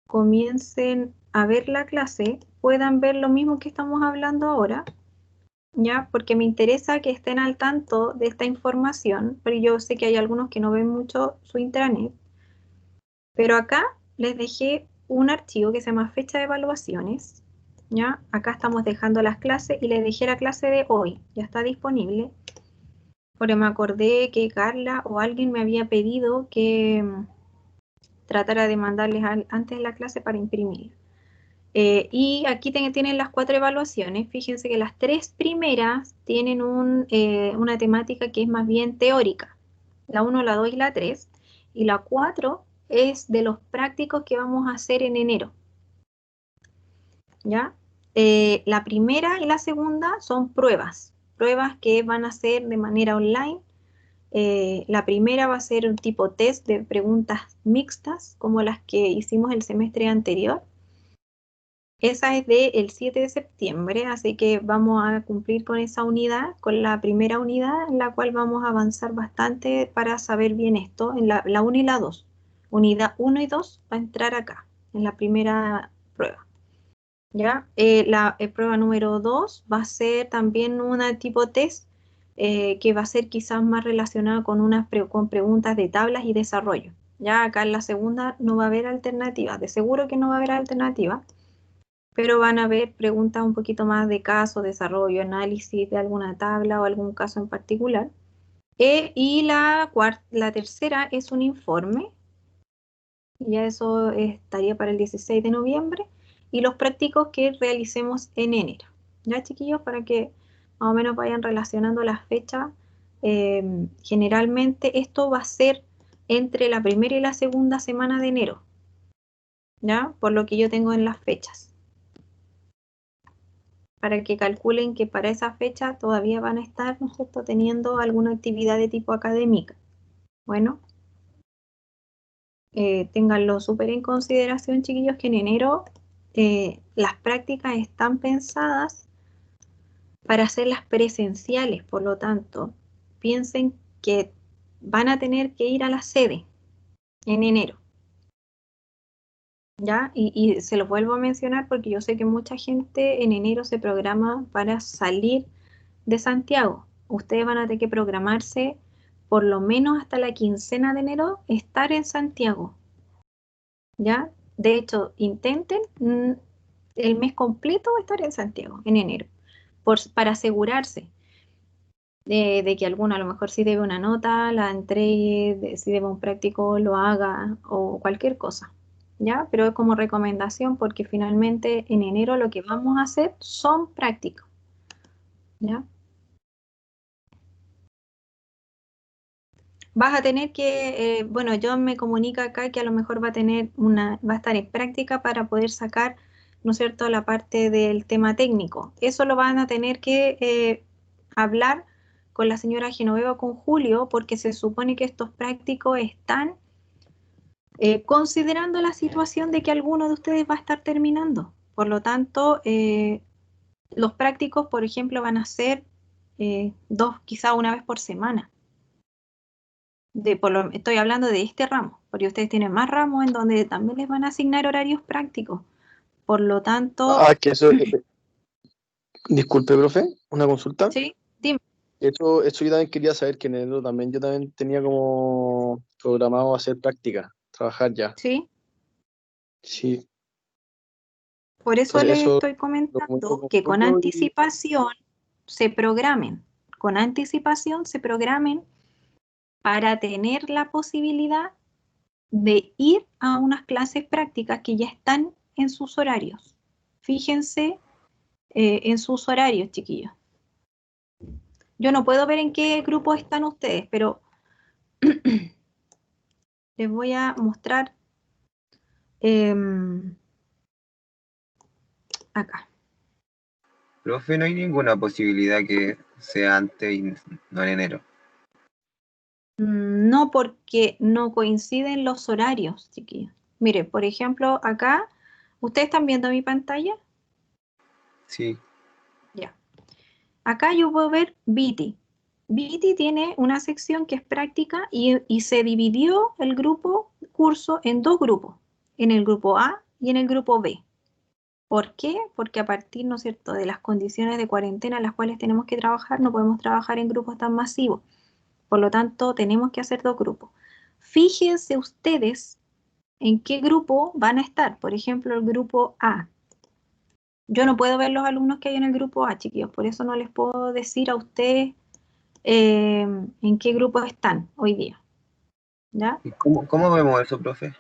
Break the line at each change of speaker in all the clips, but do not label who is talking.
comiencen a ver la clase, puedan ver lo mismo que estamos hablando ahora, ¿ya? Porque me interesa que estén al tanto de esta información, pero yo sé que hay algunos que no ven mucho su intranet, pero acá les dejé un archivo que se llama fecha de evaluaciones, ¿ya? Acá estamos dejando las clases y les dejé la clase de hoy, ya está disponible, porque me acordé que Carla o alguien me había pedido que tratara de mandarles antes de la clase para imprimir. Y aquí tienen las 4 evaluaciones. Fíjense que las 3 primeras tienen una temática que es más bien teórica. La 1, la 2 y la 3. Y la 4 es de los prácticos que vamos a hacer en enero. ¿Ya? La primera y la segunda son pruebas. Pruebas que van a ser de manera online. La primera va a ser un tipo test de preguntas mixtas, como las que hicimos el semestre anterior. Esa es del 7 de septiembre, así que vamos a cumplir con esa unidad, con la primera unidad, en la cual vamos a avanzar bastante para saber bien esto, en la 1 y la 2. Unidad 1 y 2 va a entrar acá, en la primera prueba. ¿Ya? La prueba número 2 va a ser también una tipo test, que va a ser quizás más relacionada con con preguntas de tablas y desarrollo. Ya acá en la segunda no va a haber alternativas, de seguro que no va a haber alternativas, pero van a haber preguntas un poquito más de caso, desarrollo, análisis de alguna tabla o algún caso en particular. Y la tercera es un informe, ya eso estaría para el 16 de noviembre, y los prácticos que realicemos en enero. Ya, chiquillos, para que más o menos vayan relacionando las fechas. Generalmente esto va a ser entre la primera y la segunda semana de enero, ¿ya? Por lo que yo tengo en las fechas, para que calculen que para esa fecha todavía van a estar, ¿no es cierto?, teniendo alguna actividad de tipo académica. Bueno, ténganlo súper en consideración, chiquillos, que en enero las prácticas están pensadas para hacerlas presenciales, por lo tanto, piensen que van a tener que ir a la sede en enero, ¿ya? Y se lo vuelvo a mencionar porque yo sé que mucha gente en enero se programa para salir de Santiago. Ustedes van a tener que programarse por lo menos hasta la quincena de enero estar en Santiago, ¿ya? De hecho, intenten el mes completo estar en Santiago en enero, para asegurarse de que alguno a lo mejor si debe una nota, la entregue, si debe un práctico, lo haga o cualquier cosa, ¿ya? Pero es como recomendación porque finalmente en enero lo que vamos a hacer son prácticos, ¿ya? Vas a tener que, bueno, John me comunica acá que a lo mejor va a estar en práctica para poder sacar, ¿no es cierto?, la parte del tema técnico. Eso lo van a tener que hablar con la señora Genoveva o con Julio, porque se supone que estos prácticos están considerando la situación de que alguno de ustedes va a estar terminando. Por lo tanto, los prácticos, por ejemplo, van a ser dos, quizá una vez por semana. Estoy hablando de este ramo, porque ustedes tienen más ramos en donde también les van a asignar horarios prácticos. Por lo tanto,
Que eso, disculpe, profe, una consulta.
sí, dime.
Eso yo también quería saber que en enero también yo también tenía como programado hacer práctica, trabajar ya.
Sí,
Sí,
por eso
entonces
les
eso
estoy
lo comunico
comentando
con
que con
Julio y
anticipación se programen, con anticipación se programen para tener la posibilidad de ir a unas clases prácticas que ya están en sus horarios. Fíjense en sus horarios, chiquillos. Yo no puedo ver en qué grupo están ustedes, pero les voy a mostrar acá.
Profe, no hay ninguna posibilidad que sea antes y no en enero.
No, porque no coinciden los horarios, chiquillos. Mire, por ejemplo, acá, ¿ustedes están viendo mi pantalla?
Sí.
Ya. Acá yo puedo ver Viti. Viti tiene una sección que es práctica y se dividió el curso en dos grupos. En el grupo A y en el grupo B. ¿Por qué? Porque a partir, ¿no es cierto?, de las condiciones de cuarentena en las cuales tenemos que trabajar, no podemos trabajar en grupos tan masivos. Por lo tanto, tenemos que hacer 2 grupos. Fíjense ustedes en qué grupo van a estar. Por ejemplo, el grupo A. Yo no puedo ver los alumnos que hay en el grupo A, chiquillos, por eso no les puedo decir a ustedes en qué grupo están hoy día. ¿Ya?
¿Y cómo vemos eso, profe?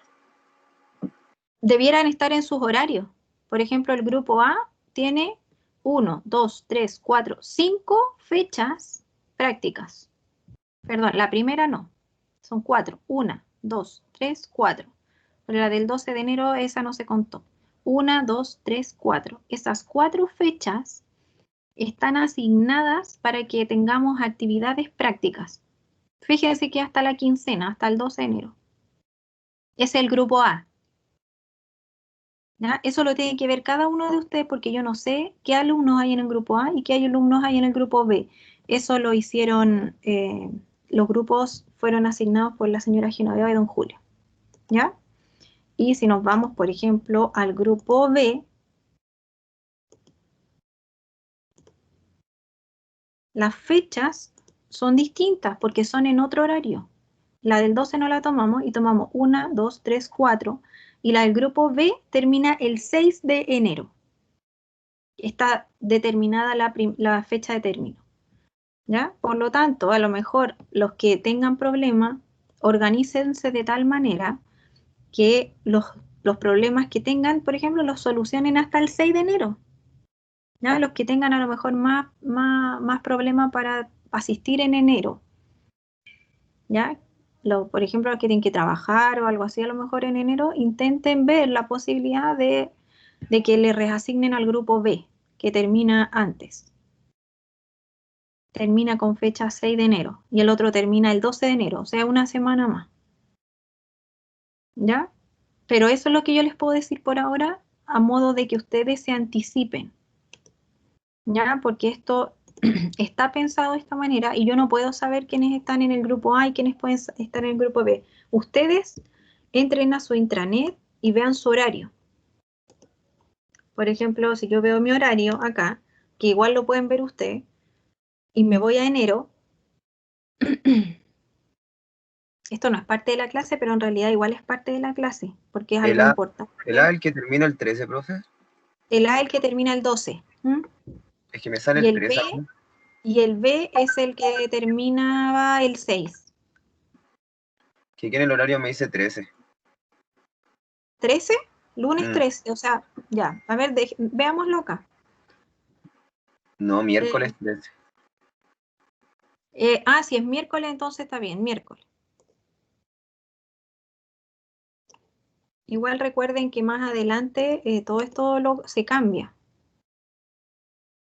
Debieran estar en sus horarios. Por ejemplo, el grupo A tiene 1, 2, 3, 4, 5 fechas prácticas. Perdón, la primera no. Son 4. 1, 2, 3, 4. Pero la del 12 de enero, esa no se contó. 1, 2, 3, 4. Esas 4 fechas están asignadas para que tengamos actividades prácticas. Fíjense que hasta la quincena, hasta el 12 de enero. Es el grupo A. ¿Ya? Eso lo tiene que ver cada uno de ustedes porque yo no sé qué alumnos hay en el grupo A y qué alumnos hay en el grupo B. Eso lo hicieron, los grupos fueron asignados por la señora Genoveva y don Julio. ¿Ya? Y si nos vamos, por ejemplo, al grupo B, las fechas son distintas porque son en otro horario. La del 12 no la tomamos y tomamos 1, 2, 3, 4. Y la del grupo B termina el 6 de enero. Está determinada la fecha de término. ¿Ya? Por lo tanto, a lo mejor los que tengan problemas, organícense de tal manera que los problemas que tengan, por ejemplo, los solucionen hasta el 6 de enero. ¿Ya? Los que tengan a lo mejor más problemas para asistir en enero. ¿Ya? Por ejemplo, los que tienen que trabajar o algo así, a lo mejor en enero, intenten ver la posibilidad de que le reasignen al grupo B, que termina antes. Termina con fecha 6 de enero y el otro termina el 12 de enero, o sea, una semana más. ¿Ya? Pero eso es lo que yo les puedo decir por ahora, a modo de que ustedes se anticipen. ¿Ya? Porque esto está pensado de esta manera y yo no puedo saber quiénes están en el grupo A y quiénes pueden estar en el grupo B. Ustedes entren a su intranet y vean su horario. Por ejemplo, si yo veo mi horario acá, que igual lo pueden ver ustedes, y me voy a enero, esto no es parte de la clase, pero en realidad igual es parte de la clase, porque es
El
algo
A,
importante.
el que termina el 13, profe.
El A es el que termina el 12.
Es que me sale
Y
el
el B,
13 aún.
y el B es el que terminaba el 6.
Que aquí en el horario me dice 13.
13, lunes
Mm,
13, o sea, ya, a ver, veámoslo acá.
no, miércoles
Eh,
13.
si es miércoles, entonces está bien, miércoles. Igual recuerden que más adelante todo esto se cambia,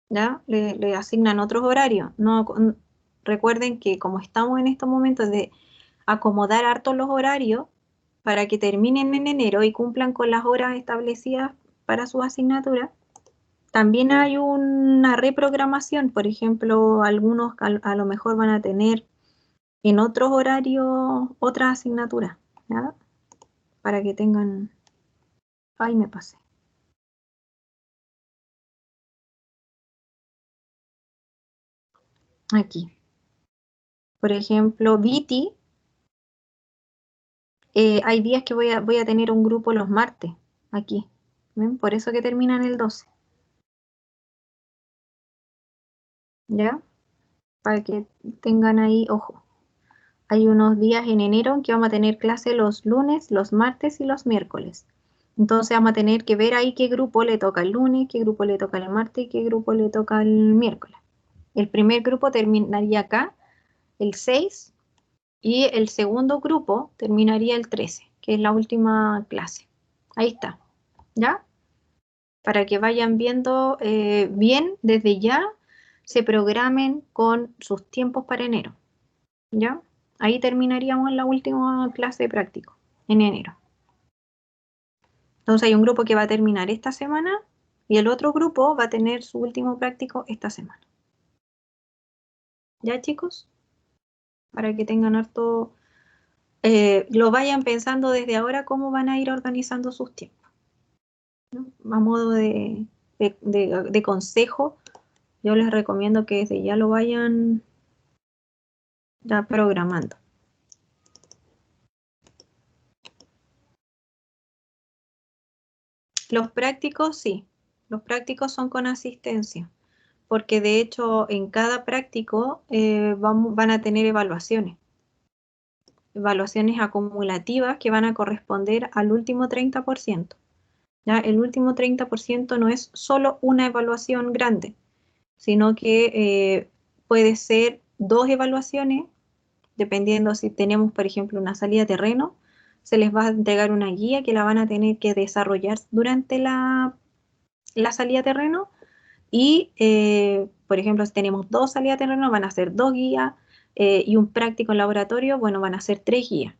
¿ya? Le asignan otros horarios. No, recuerden que como estamos en estos momentos de acomodar hartos los horarios para que terminen en enero y cumplan con las horas establecidas para sus asignaturas, también hay una reprogramación. Por ejemplo, algunos a lo mejor van a tener en otros horarios otras asignaturas, ¿ya? Para que tengan... Ay, me pasé. Aquí. Por ejemplo, Viti, hay días que voy a tener un grupo los martes, aquí. ¿Ven? Por eso que terminan el 12. ¿Ya? Para que tengan ahí, ojo. Hay unos días en enero en que vamos a tener clase los lunes, los martes y los miércoles. Entonces vamos a tener que ver ahí qué grupo le toca el lunes, qué grupo le toca el martes y qué grupo le toca el miércoles. El primer grupo terminaría acá, el 6, y el segundo grupo terminaría el 13, que es la última clase. Ahí está, ¿ya? Para que vayan viendo bien desde ya, se programen con sus tiempos para enero, ¿ya? Ahí terminaríamos la última clase de práctico, en enero. Entonces hay un grupo que va a terminar esta semana y el otro grupo va a tener su último práctico esta semana. ¿Ya, chicos? Para que tengan harto, lo vayan pensando desde ahora cómo van a ir organizando sus tiempos. ¿no? A modo de consejo, yo les recomiendo que desde ya lo vayan ya programando. Los prácticos, sí. Los prácticos son con asistencia, porque de hecho en cada práctico van a tener evaluaciones acumulativas que van a corresponder al último 30%. ¿Ya? El último 30% no es solo una evaluación grande, sino que puede ser 2 evaluaciones, dependiendo si tenemos, por ejemplo, una salida de terreno, se les va a entregar una guía que la van a tener que desarrollar durante la salida de terreno y, por ejemplo, si tenemos 2 salidas de terreno, van a ser 2 guías y un práctico en laboratorio, bueno, van a ser 3 guías.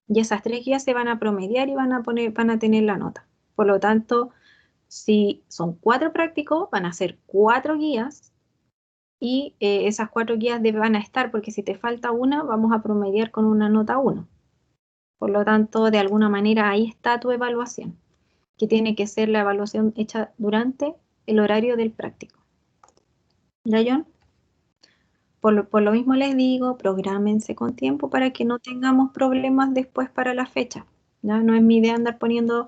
Y esas 3 guías se van a promediar y van a tener la nota. Por lo tanto, si son 4 prácticos, van a ser 4 guías y esas 4 guías van a estar, porque si te falta una, vamos a promediar con una nota 1. Por lo tanto, de alguna manera ahí está tu evaluación, que tiene que ser la evaluación hecha durante el horario del práctico. ¿Ya, John? Por lo mismo les digo, prográmense con tiempo para que no tengamos problemas después para la fecha. ¿Ya? No es mi idea andar poniendo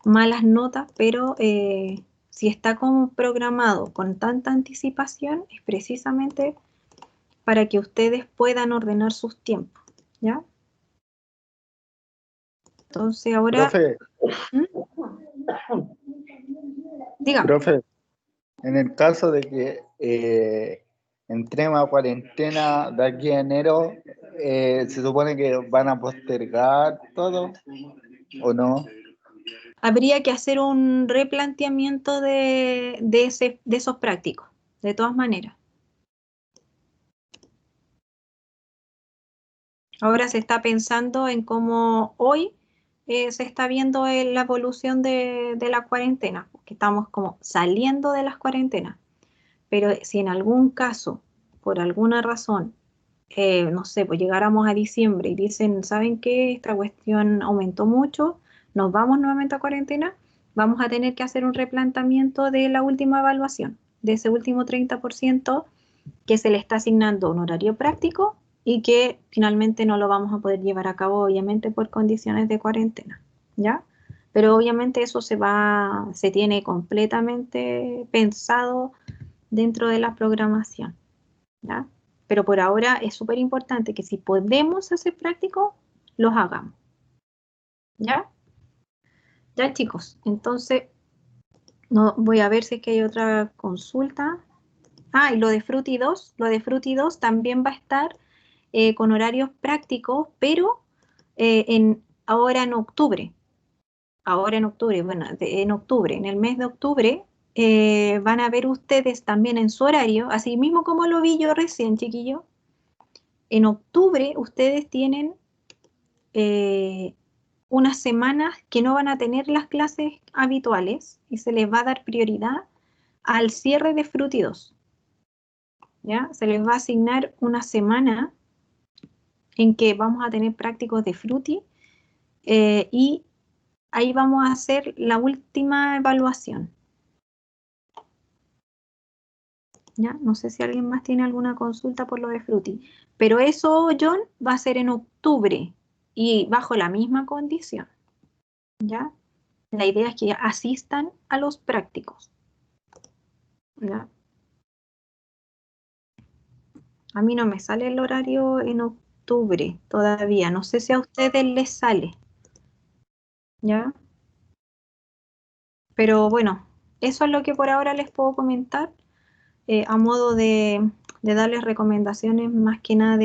malas notas, pero si está como programado con tanta anticipación, es precisamente para que ustedes puedan ordenar sus tiempos. ¿Ya? Entonces ahora,
Profe,
¿Mm? Dígame.
Profe, en el caso de que entremos a cuarentena de aquí a enero, ¿se supone que van a postergar todo o no?
Habría que hacer un replanteamiento de esos prácticos, de todas maneras. Ahora se está pensando en cómo hoy se está viendo la evolución de la cuarentena, que estamos como saliendo de las cuarentenas. Pero si en algún caso, por alguna razón, no sé, pues llegáramos a diciembre y dicen, ¿saben qué? Esta cuestión aumentó mucho, nos vamos nuevamente a cuarentena, vamos a tener que hacer un replanteamiento de la última evaluación, de ese último 30% que se le está asignando un horario práctico y que finalmente no lo vamos a poder llevar a cabo, obviamente, por condiciones de cuarentena, ¿ya? Pero obviamente eso se tiene completamente pensado dentro de la programación, ¿ya? Pero por ahora es súper importante que si podemos hacer prácticos, los hagamos, ¿ya? Ya, chicos, entonces no, voy a ver si es que hay otra consulta. Ah, y lo de Fruity 2 también va a estar con horarios prácticos, pero ahora en octubre. Ahora en octubre, bueno, en octubre, en el mes de octubre, van a ver ustedes también en su horario, así mismo como lo vi yo recién, chiquillo. En octubre ustedes tienen eh, unas semanas que no van a tener las clases habituales y se les va a dar prioridad al cierre de Fruity 2. ¿Ya? Se les va a asignar una semana en que vamos a tener prácticos de Fruity y ahí vamos a hacer la última evaluación. ¿Ya? No sé si alguien más tiene alguna consulta por lo de Fruity, pero eso, John, va a ser en octubre y bajo la misma condición. ¿Ya? La idea es que asistan a los prácticos. ¿Ya? A mí no me sale el horario en octubre todavía. No sé si a ustedes les sale. ¿Ya? Pero bueno, eso es lo que por ahora les puedo comentar a modo de darles recomendaciones más que nada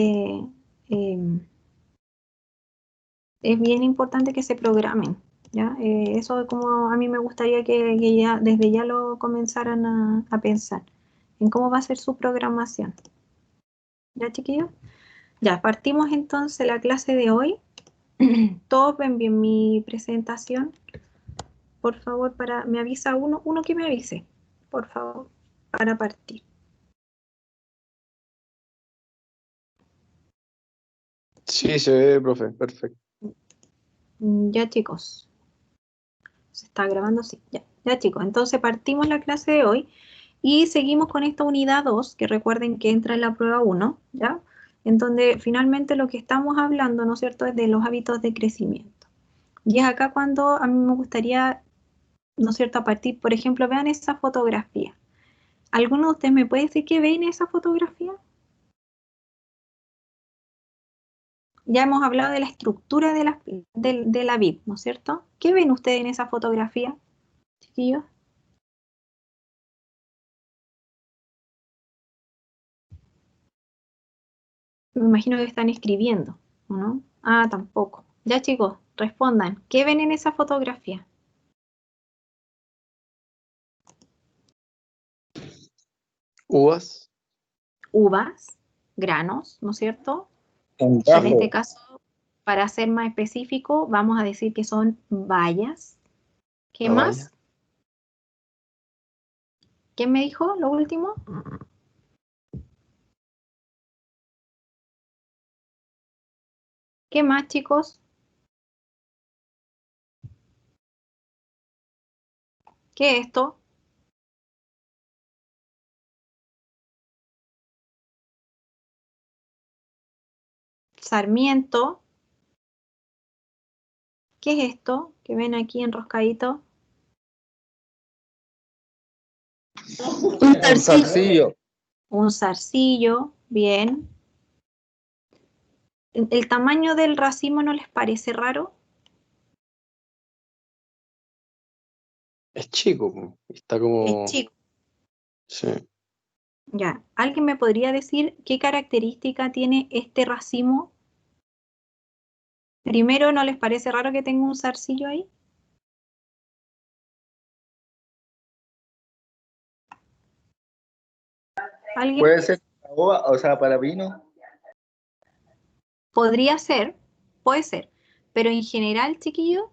es bien importante que se programen, ¿ya? Eso es como a mí me gustaría que ya desde ya lo comenzaran a pensar en cómo va a ser su programación. ¿Ya, chiquillos? Ya, partimos entonces la clase de hoy. Todos ven bien mi presentación. Por favor, me avisa uno que me avise, por favor, para partir.
sí, se ve, profe, perfecto.
Ya, chicos. ¿Se está grabando? Sí, ya. Ya chicos, entonces partimos la clase de hoy y seguimos con esta unidad 2, que recuerden que entra en la prueba 1, ¿ya? En donde finalmente lo que estamos hablando, ¿no es cierto?, es de los hábitos de crecimiento. Y es acá cuando a mí me gustaría, ¿no es cierto?, a partir, por ejemplo, vean esa fotografía. ¿Alguno de ustedes me puede decir qué ve en esa fotografía? Ya hemos hablado de la estructura de la vid, ¿no es cierto? ¿Qué ven ustedes en esa fotografía, chiquillos? Me imagino que están escribiendo, ¿o no? Ah, tampoco. Ya chicos, respondan. ¿Qué ven en esa fotografía?
Uvas,
Uvas, granos, ¿no es cierto?
Un
En este
gajo.
caso, para ser más específico, vamos a decir que son bayas. ¿Qué
papaya,
más? ¿Quién me dijo lo último? ¿Qué más, chicos? ¿Qué es esto? Sarmiento. ¿Qué es esto que ven aquí enroscadito?
Un
Un zarcillo.
Un zarcillo, bien. ¿El tamaño del racimo no les parece raro?
es chico, po, está
Es
como,
chico.
sí.
Ya. ¿Alguien me podría decir qué característica tiene este racimo? Primero, ¿no les parece raro que tenga un zarcillo ahí? ¿Alguien?
Puede ser para uva, o sea, para vino.
Podría ser, puede ser. Pero en general, chiquillos,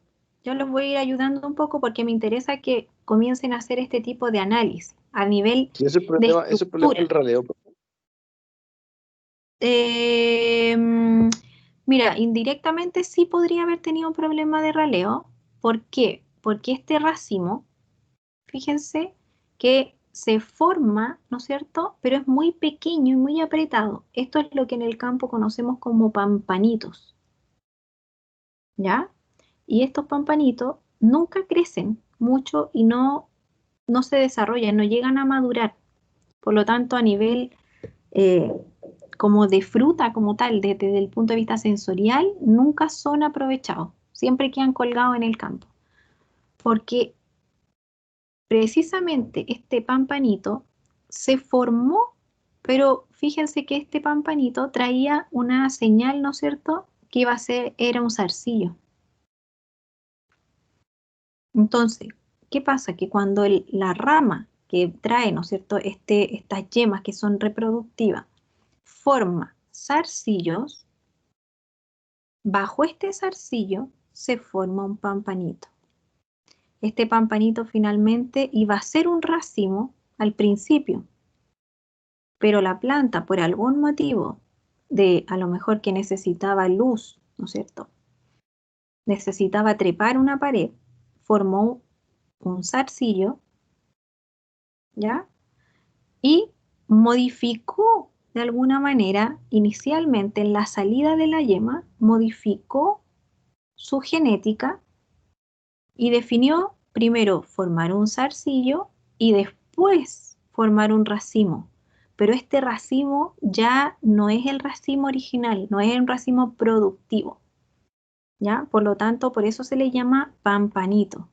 yo los voy a ir ayudando un poco porque me interesa que comiencen a hacer este tipo de análisis a nivel
Y
de
ese es el problema
estructura.
del raleo.
Eh, Mira, indirectamente sí podría haber tenido un problema de raleo. ¿Por qué? Porque este racimo, fíjense que se forma, ¿no es cierto? Pero es muy pequeño y muy apretado. Esto es lo que en el campo conocemos como pampanitos, ¿ya? Y estos pampanitos nunca crecen mucho y no se desarrollan, no llegan a madurar. Por lo tanto, a nivel eh, como de fruta como tal, desde el punto de vista sensorial, nunca son aprovechados. Siempre quedan colgados en el campo. Porque precisamente este pampanito se formó, pero fíjense que este pampanito traía una señal, ¿no es cierto?, que iba a ser, era un zarcillo. Entonces, ¿qué pasa? Que cuando la rama que trae, ¿no es cierto?, estas yemas que son reproductivas, forma zarcillos, bajo este zarcillo se forma un pampanito. Este pampanito finalmente iba a ser un racimo al principio, pero la planta, por algún motivo, de a lo mejor que necesitaba luz, ¿no es cierto?, necesitaba trepar una pared, formó un zarcillo, ¿ya? Y modificó de alguna manera, inicialmente en la salida de la yema, modificó su genética y definió primero formar un zarcillo y después formar un racimo. Pero este racimo ya no es el racimo original, no es un racimo productivo, ¿ya? Por lo tanto, por eso se le llama pampanito,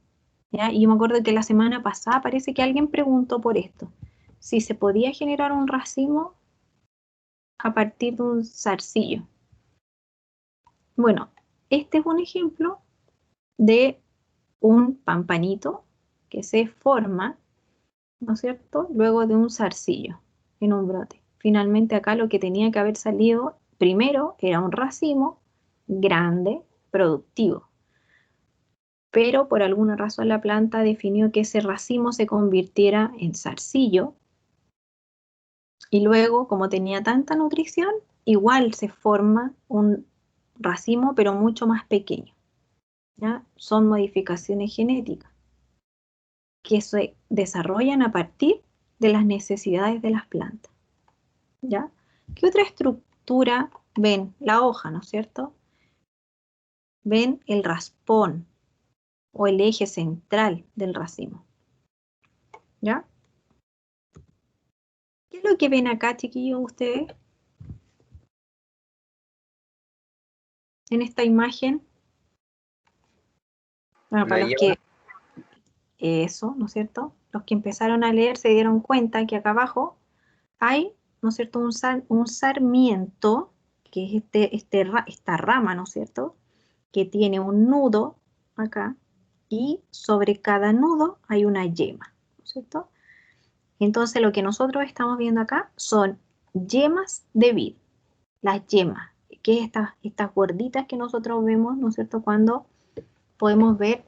¿ya? Y yo me acuerdo que la semana pasada parece que alguien preguntó por esto, si se podía generar un racimo a partir de un zarcillo. Bueno, este es un ejemplo de un pampanito que se forma, ¿no es cierto?, luego de un zarcillo en un brote. Finalmente acá lo que tenía que haber salido primero era un racimo grande, productivo. Pero por alguna razón la planta definió que ese racimo se convirtiera en zarcillo y luego, como tenía tanta nutrición, igual se forma un racimo pero mucho más pequeño, ¿ya? Son modificaciones genéticas que se desarrollan a partir de las necesidades de las plantas. ¿Ya? ¿Qué otra estructura ven? La hoja, ¿no es cierto? Ven el raspón o el eje central del racimo. ¿Ya? ¿Qué es lo que ven acá, chiquillos, ustedes? En esta imagen. Bueno,
Una
para los
yema.
que... Eso, ¿no es cierto? Los que empezaron a leer se dieron cuenta que acá abajo hay, ¿no es cierto?, un sarmiento, que es esta rama, ¿no es cierto?, que tiene un nudo acá, y sobre cada nudo hay una yema, ¿no es cierto? Entonces lo que nosotros estamos viendo acá son yemas de vid, las yemas, que es estas gorditas que nosotros vemos, ¿no es cierto?, cuando podemos ver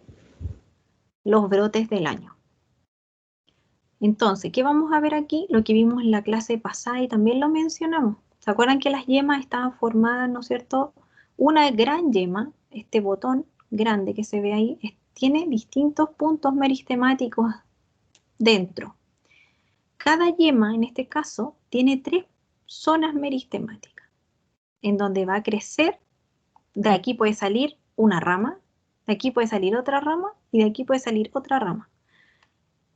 los brotes del año. Entonces, ¿qué vamos a ver aquí? Lo que vimos en la clase pasada y también lo mencionamos. ¿Se acuerdan que las yemas estaban formadas, ¿no es cierto? Una gran yema, este botón grande que se ve ahí, tiene distintos puntos meristemáticos dentro. Cada yema, en este caso, tiene 3 zonas meristemáticas, en donde va a crecer. De aquí puede salir una rama, de aquí puede salir otra rama y de aquí puede salir otra rama.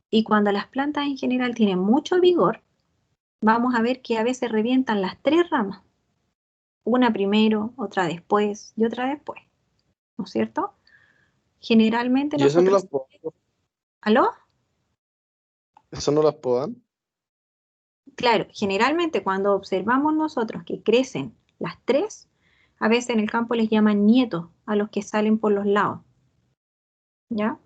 Y cuando las plantas en general tienen mucho vigor, vamos a ver que a veces revientan las 3 ramas. Una primero, otra después y otra después. ¿No es cierto? Generalmente
¿Y eso no
nosotros...
las podan?
¿Aló?
¿Eso no las podan?
Claro, generalmente cuando observamos nosotros que crecen las 3, a veces en el campo les llaman nietos a los que salen por los lados. ¿Ya?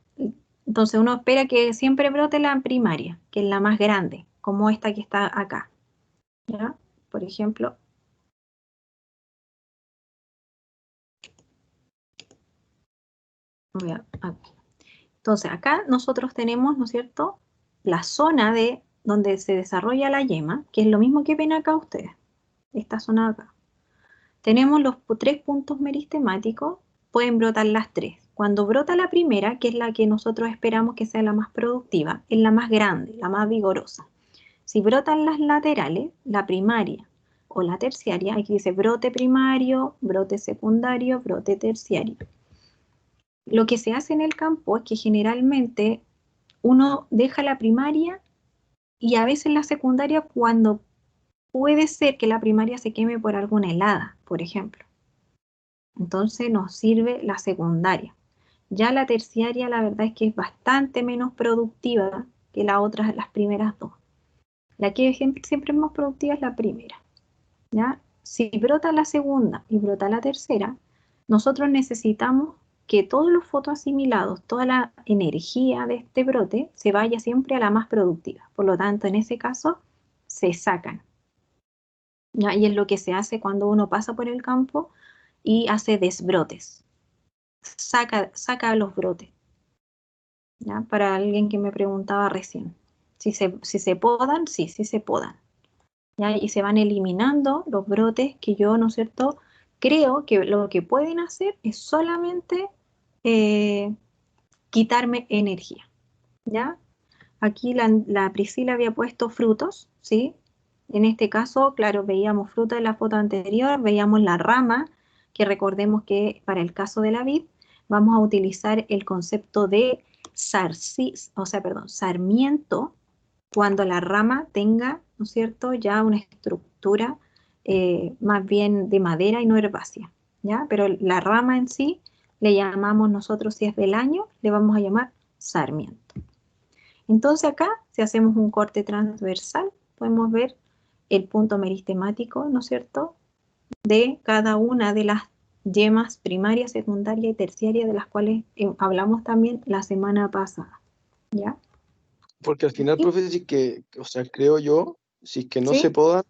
Entonces uno espera que siempre brote la primaria, que es la más grande, como esta que está acá. ¿Ya? Por ejemplo, aquí. Entonces acá nosotros tenemos, ¿no es cierto?, la zona de donde se desarrolla la yema, que es lo mismo que ven acá ustedes, esta zona de acá. Tenemos los 3 puntos meristemáticos, pueden brotar las 3. Cuando brota la primera, que es la que nosotros esperamos que sea la más productiva, es la más grande, la más vigorosa. Si brotan las laterales, la primaria o la terciaria, aquí dice brote primario, brote secundario, brote terciario. Lo que se hace en el campo es que generalmente uno deja la primaria y a veces la secundaria cuando puede ser que la primaria se queme por alguna helada, por ejemplo. Entonces nos sirve la secundaria. Ya la terciaria la verdad es que es bastante menos productiva que las otras, las primeras 2. La que siempre es más productiva es la primera. ¿Ya? Si brota la segunda y brota la tercera, nosotros necesitamos que todos los fotoasimilados, toda la energía de este brote se vaya siempre a la más productiva. Por lo tanto, en ese caso, se sacan. ¿Ya? Y es lo que se hace cuando uno pasa por el campo y hace desbrotes. Saca los brotes. ¿Ya? Para alguien que me preguntaba recién. Si se podan, sí se podan. ¿Ya? Y se van eliminando los brotes que yo, ¿no es cierto?, creo que lo que pueden hacer es solamente quitarme energía. ¿Ya? Aquí la Priscila había puesto frutos, ¿sí? En este caso, claro, veíamos fruta en la foto anterior, veíamos la rama, que recordemos que para el caso de la vid vamos a utilizar el concepto de sarmiento, cuando la rama tenga, ¿no es cierto?, ya una estructura más bien de madera y no herbácea, ¿ya? Pero la rama en sí le llamamos nosotros, si es del año, le vamos a llamar sarmiento. Entonces acá, si hacemos un corte transversal, podemos ver el punto meristemático, ¿no es cierto?, de cada una de las yemas primaria, secundaria y terciaria de las cuales hablamos también la semana pasada, ¿ya?
Porque al final, profe, si es que, o sea, creo yo, si es que no
¿Sí?
se podan,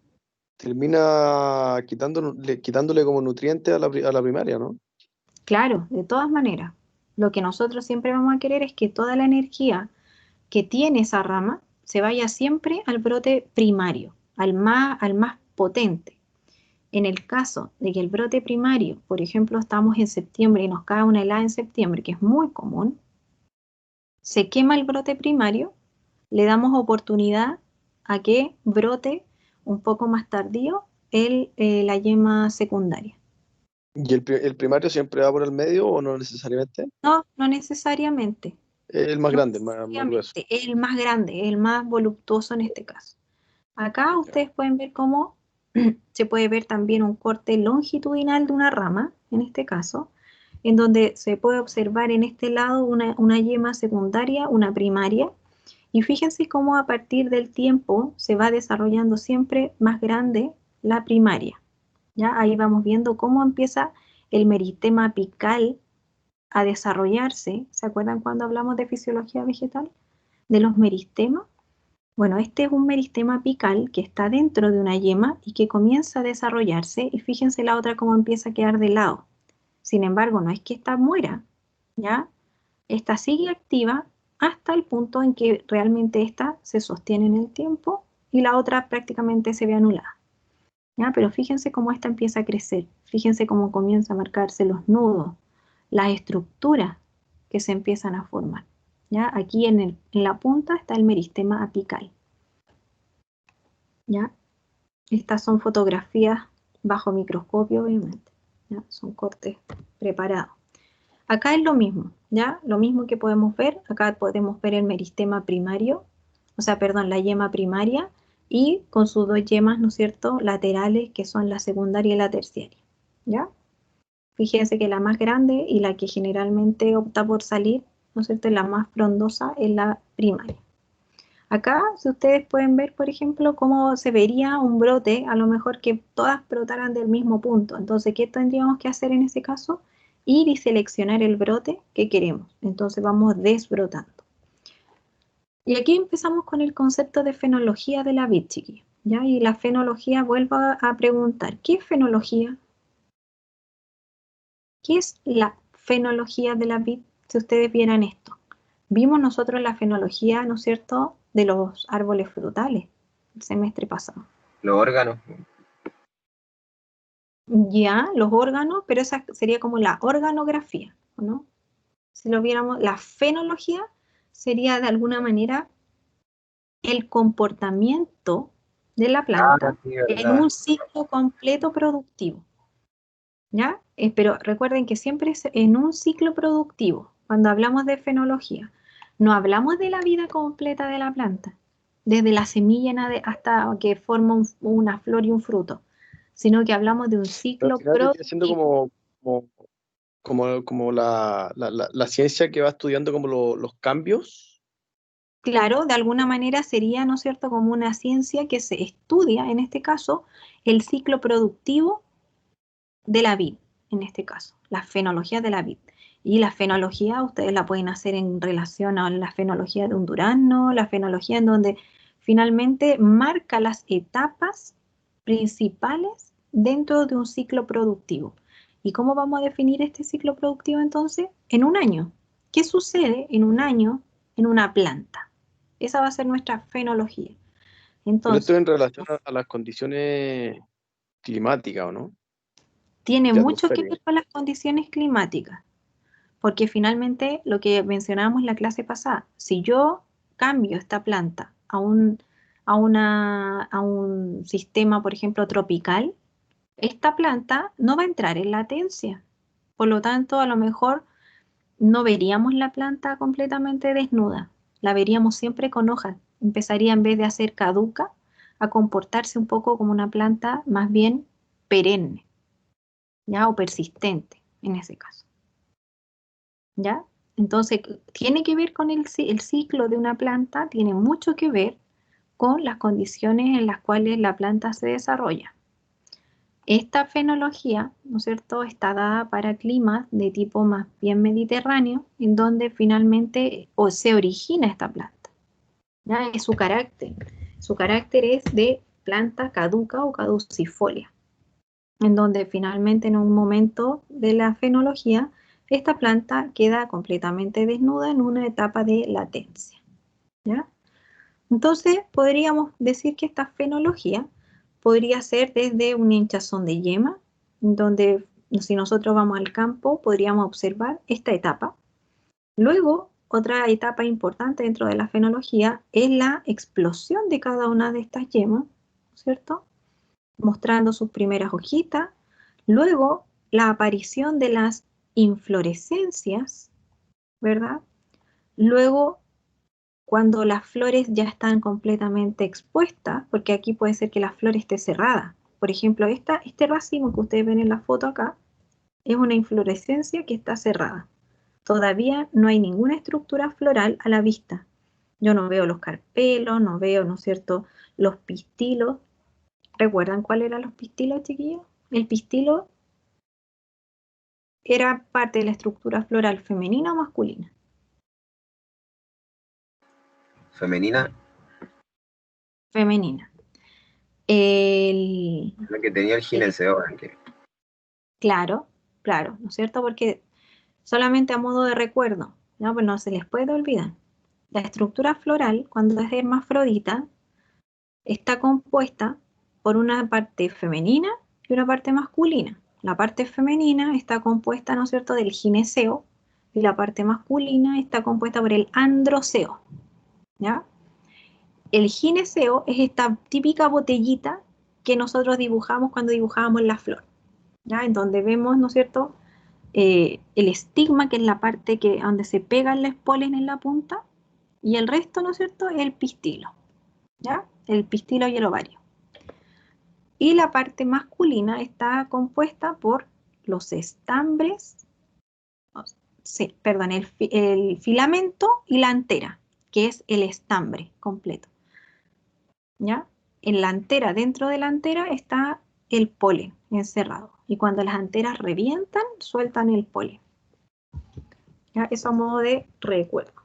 termina quitándole como nutriente a la primaria, ¿no?
Claro, de todas maneras. Lo que nosotros siempre vamos a querer es que toda la energía que tiene esa rama se vaya siempre al brote primario, al más potente. En el caso de que el brote primario, por ejemplo, estamos en septiembre y nos cae una helada en septiembre, que es muy común, se quema el brote primario, le damos oportunidad a que brote un poco más tardío la yema secundaria.
¿Y el primario siempre va por el medio o no necesariamente?
No, no necesariamente.
El más
No
grande, el más grueso.
necesariamente, el más grande, el más voluptuoso en este caso. Acá ustedes pueden ver cómo se puede ver también un corte longitudinal de una rama, en este caso, en donde se puede observar en este lado una yema secundaria, una primaria, y fíjense cómo a partir del tiempo se va desarrollando siempre más grande la primaria. ¿Ya? Ahí vamos viendo cómo empieza el meristema apical a desarrollarse. ¿Se acuerdan cuando hablamos de fisiología vegetal? De los meristemas. Bueno, este es un meristema apical que está dentro de una yema y que comienza a desarrollarse, y fíjense la otra cómo empieza a quedar de lado. Sin embargo, no es que esta muera, ¿ya? Esta sigue activa hasta el punto en que realmente esta se sostiene en el tiempo y la otra prácticamente se ve anulada. ¿Ya? Pero fíjense cómo esta empieza a crecer, fíjense cómo comienza a marcarse los nudos, las estructuras que se empiezan a formar. ¿Ya? Aquí en la punta está el meristema apical. ¿Ya? Estas son fotografías bajo microscopio, obviamente. ¿Ya? Son cortes preparados. Acá es lo mismo, ¿ya? Lo mismo que podemos ver. Acá podemos ver el meristema primario, o sea, perdón, la yema primaria, y con sus dos yemas, ¿no es cierto?, laterales, que son la secundaria y la terciaria, ¿ya? Fíjense que la más grande y la que generalmente opta por salir, ¿no es cierto?, la más frondosa es la primaria. Acá, si ustedes pueden ver, por ejemplo, cómo se vería un brote, a lo mejor que todas brotaran del mismo punto. Entonces, ¿qué tendríamos que hacer en ese caso? Ir y seleccionar el brote que queremos. Entonces vamos desbrotando. Y aquí empezamos con el concepto de fenología de la vid, chiquillos, ¿ya? Y la fenología, vuelvo a preguntar, ¿qué es fenología? ¿Qué es la fenología de la vid? Si ustedes vieran esto. Vimos nosotros la fenología, ¿no es cierto?, de los árboles frutales el semestre pasado.
Los órganos.
Ya, los órganos, pero esa sería como la organografía, ¿no? Si lo viéramos, la fenología sería de alguna manera el comportamiento de la planta
Sí,
en
verdad.
un ciclo completo productivo, ¿ya? Pero recuerden que siempre es en un ciclo productivo, cuando hablamos de fenología. No hablamos de la vida completa de la planta, desde la semilla hasta que forma una flor y un fruto, sino que hablamos de un
Pero al
ciclo
final viene siendo
productivo.
como la ciencia que va estudiando como los cambios.
Claro, de alguna manera sería, ¿no es cierto?, como una ciencia que se estudia, en este caso, el ciclo productivo de la vid, en este caso, la fenología de la vid. Y la fenología ustedes la pueden hacer en relación a la fenología de un durazno, la fenología en donde finalmente marca las etapas principales dentro de un ciclo productivo. ¿Y cómo vamos a definir este ciclo productivo entonces? En un año. ¿Qué sucede en un año en una planta? Esa va a ser nuestra fenología.
Pero esto
Entonces,
es en relación a las condiciones climáticas, ¿o no?
tiene
Y
mucho que
atmosféricas.
ver con las condiciones climáticas. Porque finalmente lo que mencionábamos en la clase pasada, si yo cambio esta planta a un sistema, por ejemplo, tropical, esta planta no va a entrar en latencia. Por lo tanto, a lo mejor no veríamos la planta completamente desnuda, la veríamos siempre con hojas. Empezaría en vez de hacer caduca a comportarse un poco como una planta más bien perenne, ¿ya? O persistente en ese caso. ¿Ya? Entonces, tiene que ver con el ciclo de una planta, tiene mucho que ver con las condiciones en las cuales la planta se desarrolla. Esta fenología, ¿no es cierto?, está dada para climas de tipo más bien mediterráneo, en donde finalmente se origina esta planta. ¿Ya? Es su carácter. Su carácter es de planta caduca o caducifolia, en donde finalmente en un momento de la fenología esta planta queda completamente desnuda en una etapa de latencia, ¿ya? Entonces podríamos decir que esta fenología podría ser desde una hinchazón de yema, donde si nosotros vamos al campo podríamos observar esta etapa. Luego otra etapa importante dentro de la fenología es la explosión de cada una de estas yemas, ¿cierto? Mostrando sus primeras hojitas, luego la aparición de las inflorescencias, ¿verdad? Luego, cuando las flores ya están completamente expuestas, porque aquí puede ser que la flor esté cerrada. Por ejemplo, este racimo que ustedes ven en la foto acá, es una inflorescencia que está cerrada. Todavía no hay ninguna estructura floral a la vista. Yo no veo los carpelos, no veo, ¿no es cierto?, los pistilos. ¿Recuerdan cuáles eran los pistilos, chiquillos? El pistilo era parte de la estructura floral femenina o masculina.
Femenina,
Femenina.
lo que tenía el gineceo, que
Claro, claro, ¿no es cierto? Porque solamente a modo de recuerdo, ¿no? Pues no se les puede olvidar. La estructura floral, cuando es hermafrodita, está compuesta por una parte femenina y una parte masculina. La parte femenina está compuesta, ¿no es cierto?, del gineceo, y la parte masculina está compuesta por el androceo, ¿ya? El gineceo es esta típica botellita que nosotros dibujamos cuando dibujábamos la flor, ¿ya? En donde vemos, ¿no es cierto?, el estigma, que es la parte donde se pegan los polen en la punta, y el resto, ¿no es cierto?, es el pistilo, ¿ya? El pistilo y el ovario. Y la parte masculina está compuesta por los estambres, el filamento y la antera, que es el estambre completo, ¿ya? En la antera, dentro de la antera está el polen encerrado, y cuando las anteras revientan, sueltan el polen, ¿ya? Eso a modo de recuerdo.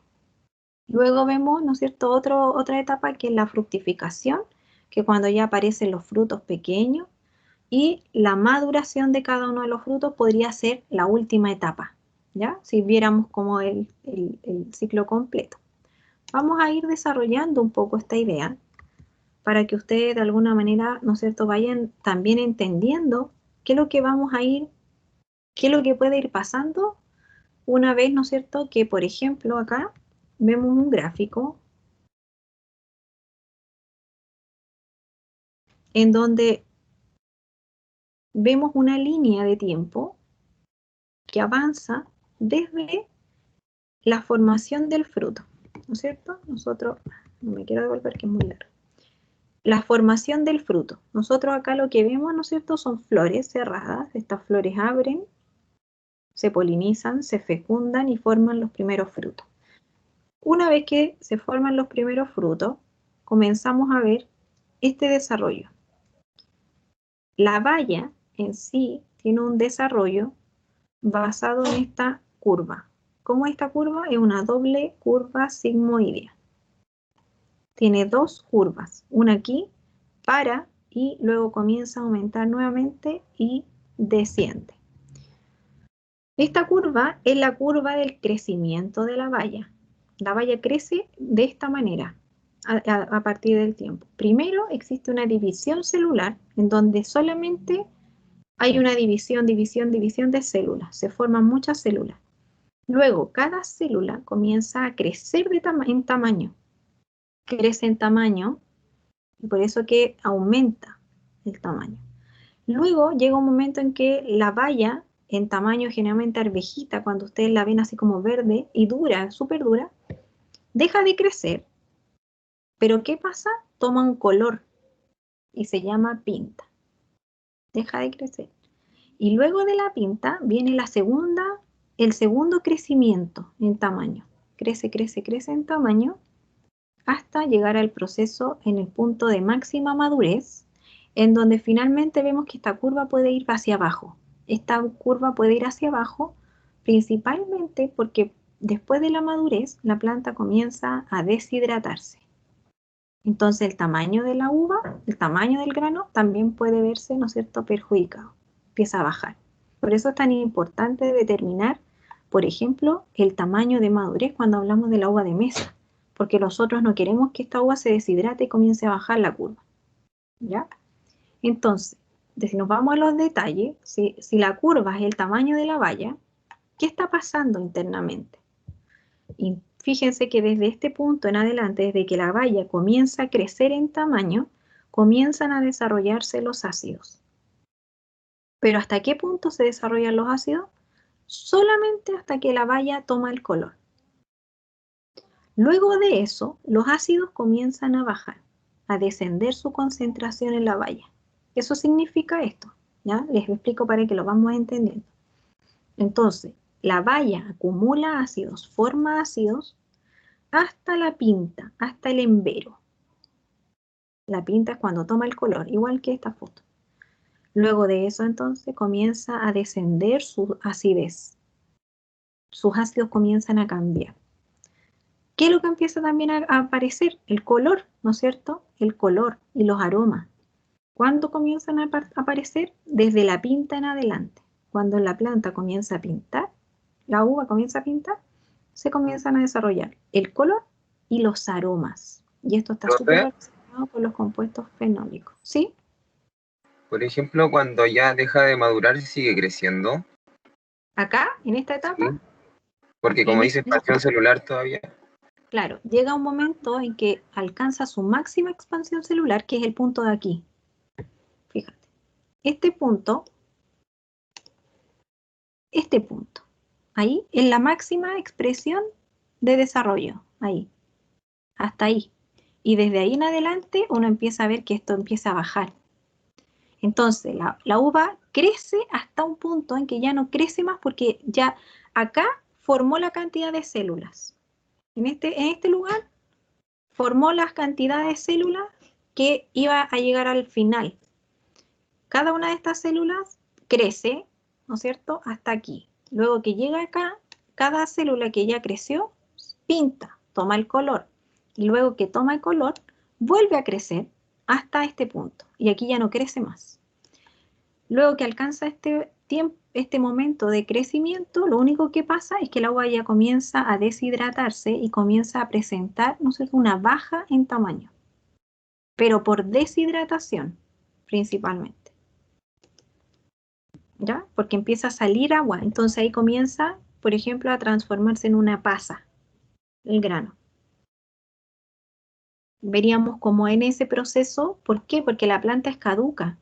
Luego vemos, ¿no es cierto?, otra etapa, que es la fructificación, que cuando ya aparecen los frutos pequeños, y la maduración de cada uno de los frutos podría ser la última etapa, ¿ya? Si viéramos como el ciclo completo. Vamos a ir desarrollando un poco esta idea para que ustedes de alguna manera, ¿no es cierto?, vayan también entendiendo qué es lo que qué es lo que puede ir pasando una vez, ¿no es cierto?, que por ejemplo acá vemos un gráfico en donde vemos una línea de tiempo que avanza desde la formación del fruto, ¿no es cierto? Nosotros, no me quiero devolver que es muy largo. La formación del fruto. Nosotros acá lo que vemos, ¿no es cierto?, son flores cerradas. Estas flores abren, se polinizan, se fecundan y forman los primeros frutos. Una vez que se forman los primeros frutos, comenzamos a ver este desarrollo. La baya en sí tiene un desarrollo basado en esta curva. ¿Cómo esta curva? Es una doble curva sigmoidea. Tiene dos curvas, una aquí, para, y luego comienza a aumentar nuevamente y desciende. Esta curva es la curva del crecimiento de la baya. La baya crece de esta manera a partir del tiempo. Primero existe una división celular en donde solamente hay una división de células. Se forman muchas células. Luego, cada célula comienza a crecer en tamaño. Crece en tamaño y por eso que aumenta el tamaño. Luego llega un momento en que la baya, en tamaño generalmente arvejita, cuando ustedes la ven así como verde y dura, súper dura, deja de crecer. Pero ¿qué pasa? Toma un color y se llama pinta. Deja de crecer. Y luego de la pinta viene el segundo crecimiento en tamaño. Crece, crece, crece en tamaño hasta llegar al proceso en el punto de máxima madurez, en donde finalmente vemos que esta curva puede ir hacia abajo. Esta curva puede ir hacia abajo principalmente porque después de la madurez la planta comienza a deshidratarse. Entonces el tamaño de la uva, el tamaño del grano también puede verse, ¿no es cierto?, perjudicado. Empieza a bajar. Por eso es tan importante determinar, por ejemplo, el tamaño de madurez cuando hablamos de la uva de mesa, porque nosotros no queremos que esta uva se deshidrate y comience a bajar la curva, ¿ya? Entonces, si nos vamos a los detalles, si la curva es el tamaño de la baya, ¿qué está pasando internamente? Y fíjense que desde este punto en adelante, desde que la valla comienza a crecer en tamaño, comienzan a desarrollarse los ácidos. ¿Pero hasta qué punto se desarrollan los ácidos? Solamente hasta que la valla toma el color. Luego de eso, los ácidos comienzan a bajar, a descender su concentración en la valla. Eso significa esto, ¿ya? Les explico para que lo vamos entendiendo. Entonces, la valla acumula ácidos, forma ácidos, hasta la pinta, hasta el embero. La pinta es cuando toma el color, igual que esta foto. Luego de eso, entonces, comienza a descender su acidez. Sus ácidos comienzan a cambiar. ¿Qué es lo que empieza también a aparecer? El color, ¿no es cierto? El color y los aromas. ¿Cuándo comienzan a aparecer? Desde la pinta en adelante. Cuando la planta comienza a pintar, la uva comienza a pintar, se comienzan a desarrollar el color y los aromas. Y esto está súper
Profe,
relacionado con los compuestos fenólicos. ¿Sí?
por ejemplo, cuando ya deja de madurar, sigue creciendo.
Acá, en esta etapa,
¿Sí? Porque como dice expansión celular todavía.
claro, llega un momento en que alcanza su máxima expansión celular, que es el punto de aquí. Fíjate, este punto, ahí es la máxima expresión de desarrollo, ahí, hasta ahí. Y desde ahí en adelante uno empieza a ver que esto empieza a bajar. Entonces la uva crece hasta un punto en que ya no crece más porque ya acá formó la cantidad de células. En este lugar formó las cantidades de células que iba a llegar al final. Cada una de estas células crece, ¿no es cierto?, hasta aquí. Luego que llega acá, cada célula que ya creció, pinta, toma el color. Y luego que toma el color, vuelve a crecer hasta este punto. Y aquí ya no crece más. Luego que alcanza este momento de crecimiento, lo único que pasa es que la uva ya comienza a deshidratarse y comienza a presentar, ¿no es cierto?, una baja en tamaño. Pero por deshidratación, principalmente. ¿Ya? Porque empieza a salir agua. Entonces ahí comienza, por ejemplo, a transformarse en una pasa, el grano. Veríamos como en ese proceso, ¿por qué? Porque la planta es caduca.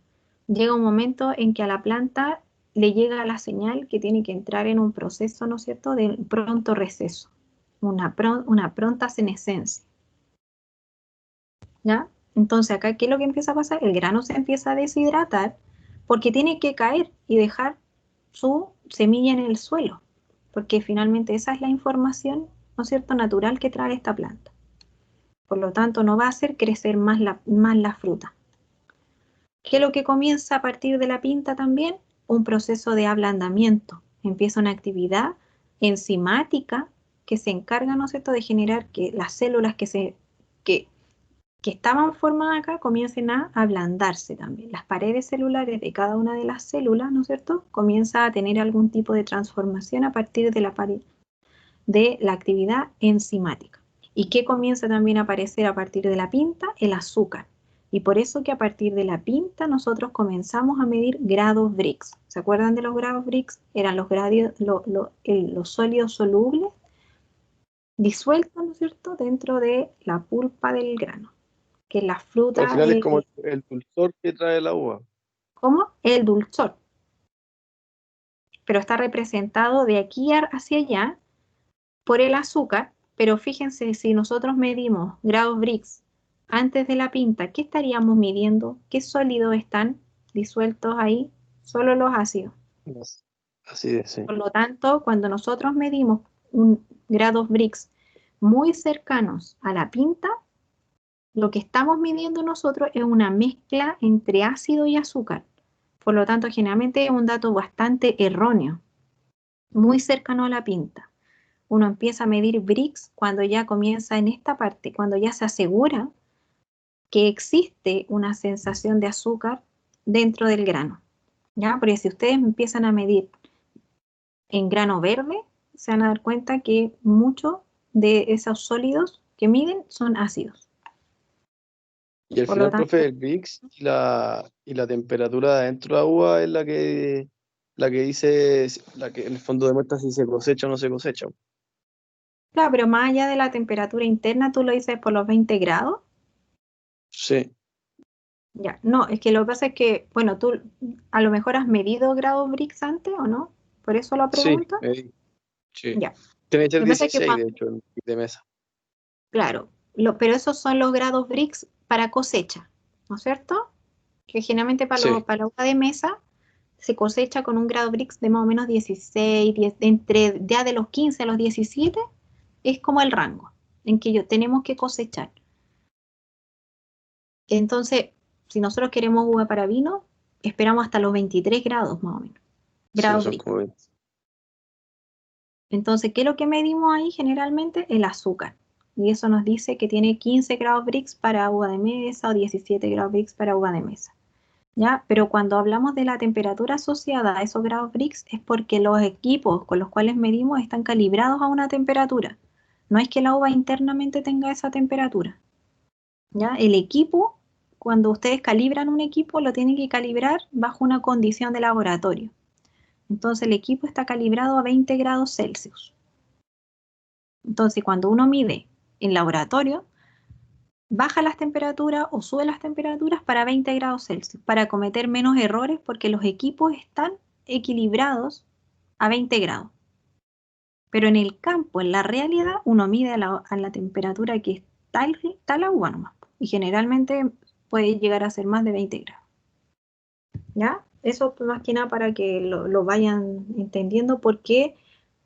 Llega un momento en que a la planta le llega la señal que tiene que entrar en un proceso, ¿no es cierto?, de pronto receso, una pronta senescencia. ¿Ya? Entonces acá, ¿qué es lo que empieza a pasar? El grano se empieza a deshidratar porque tiene que caer y dejar su semilla en el suelo, porque finalmente esa es la información, ¿no es cierto?, natural que trae esta planta. Por lo tanto, no va a hacer crecer más la fruta. ¿Qué es lo que comienza a partir de la pinta también? Un proceso de ablandamiento. Empieza una actividad enzimática que se encarga, ¿no es cierto?, de generar que las células que estaban formadas acá comiencen a ablandarse también. Las paredes celulares de cada una de las células, ¿no es cierto?, comienza a tener algún tipo de transformación a partir de la actividad enzimática. ¿Y qué comienza también a aparecer a partir de la pinta? El azúcar. Y por eso que a partir de la pinta nosotros comenzamos a medir grados Brix. ¿Se acuerdan de los grados Brix? Eran los sólidos solubles disueltos, ¿no es cierto?, dentro de la pulpa del grano, que es la fruta,
Al final es como el dulzor que trae la uva.
como el dulzor. Pero está representado de aquí hacia allá por el azúcar, pero fíjense, si nosotros medimos grados Brix antes de la pinta, ¿qué estaríamos midiendo? ¿Qué sólidos están disueltos ahí? Solo los ácidos.
Así es, sí.
Por lo tanto, cuando nosotros medimos grados Brix muy cercanos a la pinta, lo que estamos midiendo nosotros es una mezcla entre ácido y azúcar. Por lo tanto, generalmente es un dato bastante erróneo, muy cercano a la pinta. Uno empieza a medir Brix cuando ya comienza en esta parte, cuando ya se asegura que existe una sensación de azúcar dentro del grano. ¿Ya? Porque si ustedes empiezan a medir en grano verde, se van a dar cuenta que muchos de esos sólidos que miden son ácidos.
Y al
Por lo
final,
tanto,
profe, el VIX y la temperatura de adentro de la uva es la que dice, la que en el fondo demuestra si se cosecha o no se cosecha.
Claro, pero más allá de la temperatura interna, tú lo dices por los 20 grados.
Sí,
Ya, no, es que lo que pasa es que, bueno, tú a lo mejor has medido grados Brix antes o no, por eso lo
sí,
pregunto.
sí.
Ya,
Tiene que ser
lo que pasa es que,
16, de hecho, el kit de mesa.
claro, pero esos son los grados Brix para cosecha, ¿no es cierto? Que generalmente
Sí,
para la uva de mesa se cosecha con un grado Brix de más o menos 16, 10, entre ya de los 15 a los 17, es como el rango en que tenemos que cosechar. Entonces, si nosotros queremos uva para vino, esperamos hasta los 23 grados más o menos,
sí,
grados
son
Brix.
como 20.
Entonces, ¿qué es lo que medimos ahí generalmente? El azúcar. Y eso nos dice que tiene 15 grados Brix para uva de mesa o 17 grados Brix para uva de mesa. ¿Ya? Pero cuando hablamos de la temperatura asociada a esos grados Brix es porque los equipos con los cuales medimos están calibrados a una temperatura. No es que la uva internamente tenga esa temperatura. ¿Ya? El equipo, cuando ustedes calibran un equipo, lo tienen que calibrar bajo una condición de laboratorio. Entonces el equipo está calibrado a 20 grados Celsius. Entonces cuando uno mide en laboratorio, baja las temperaturas o sube las temperaturas para 20 grados Celsius, para cometer menos errores porque los equipos están equilibrados a 20 grados. Pero en el campo, en la realidad, uno mide a la temperatura que está la uva nomás. Y generalmente puede llegar a ser más de 20 grados. ¿Ya? Eso más que nada para que lo vayan entendiendo por qué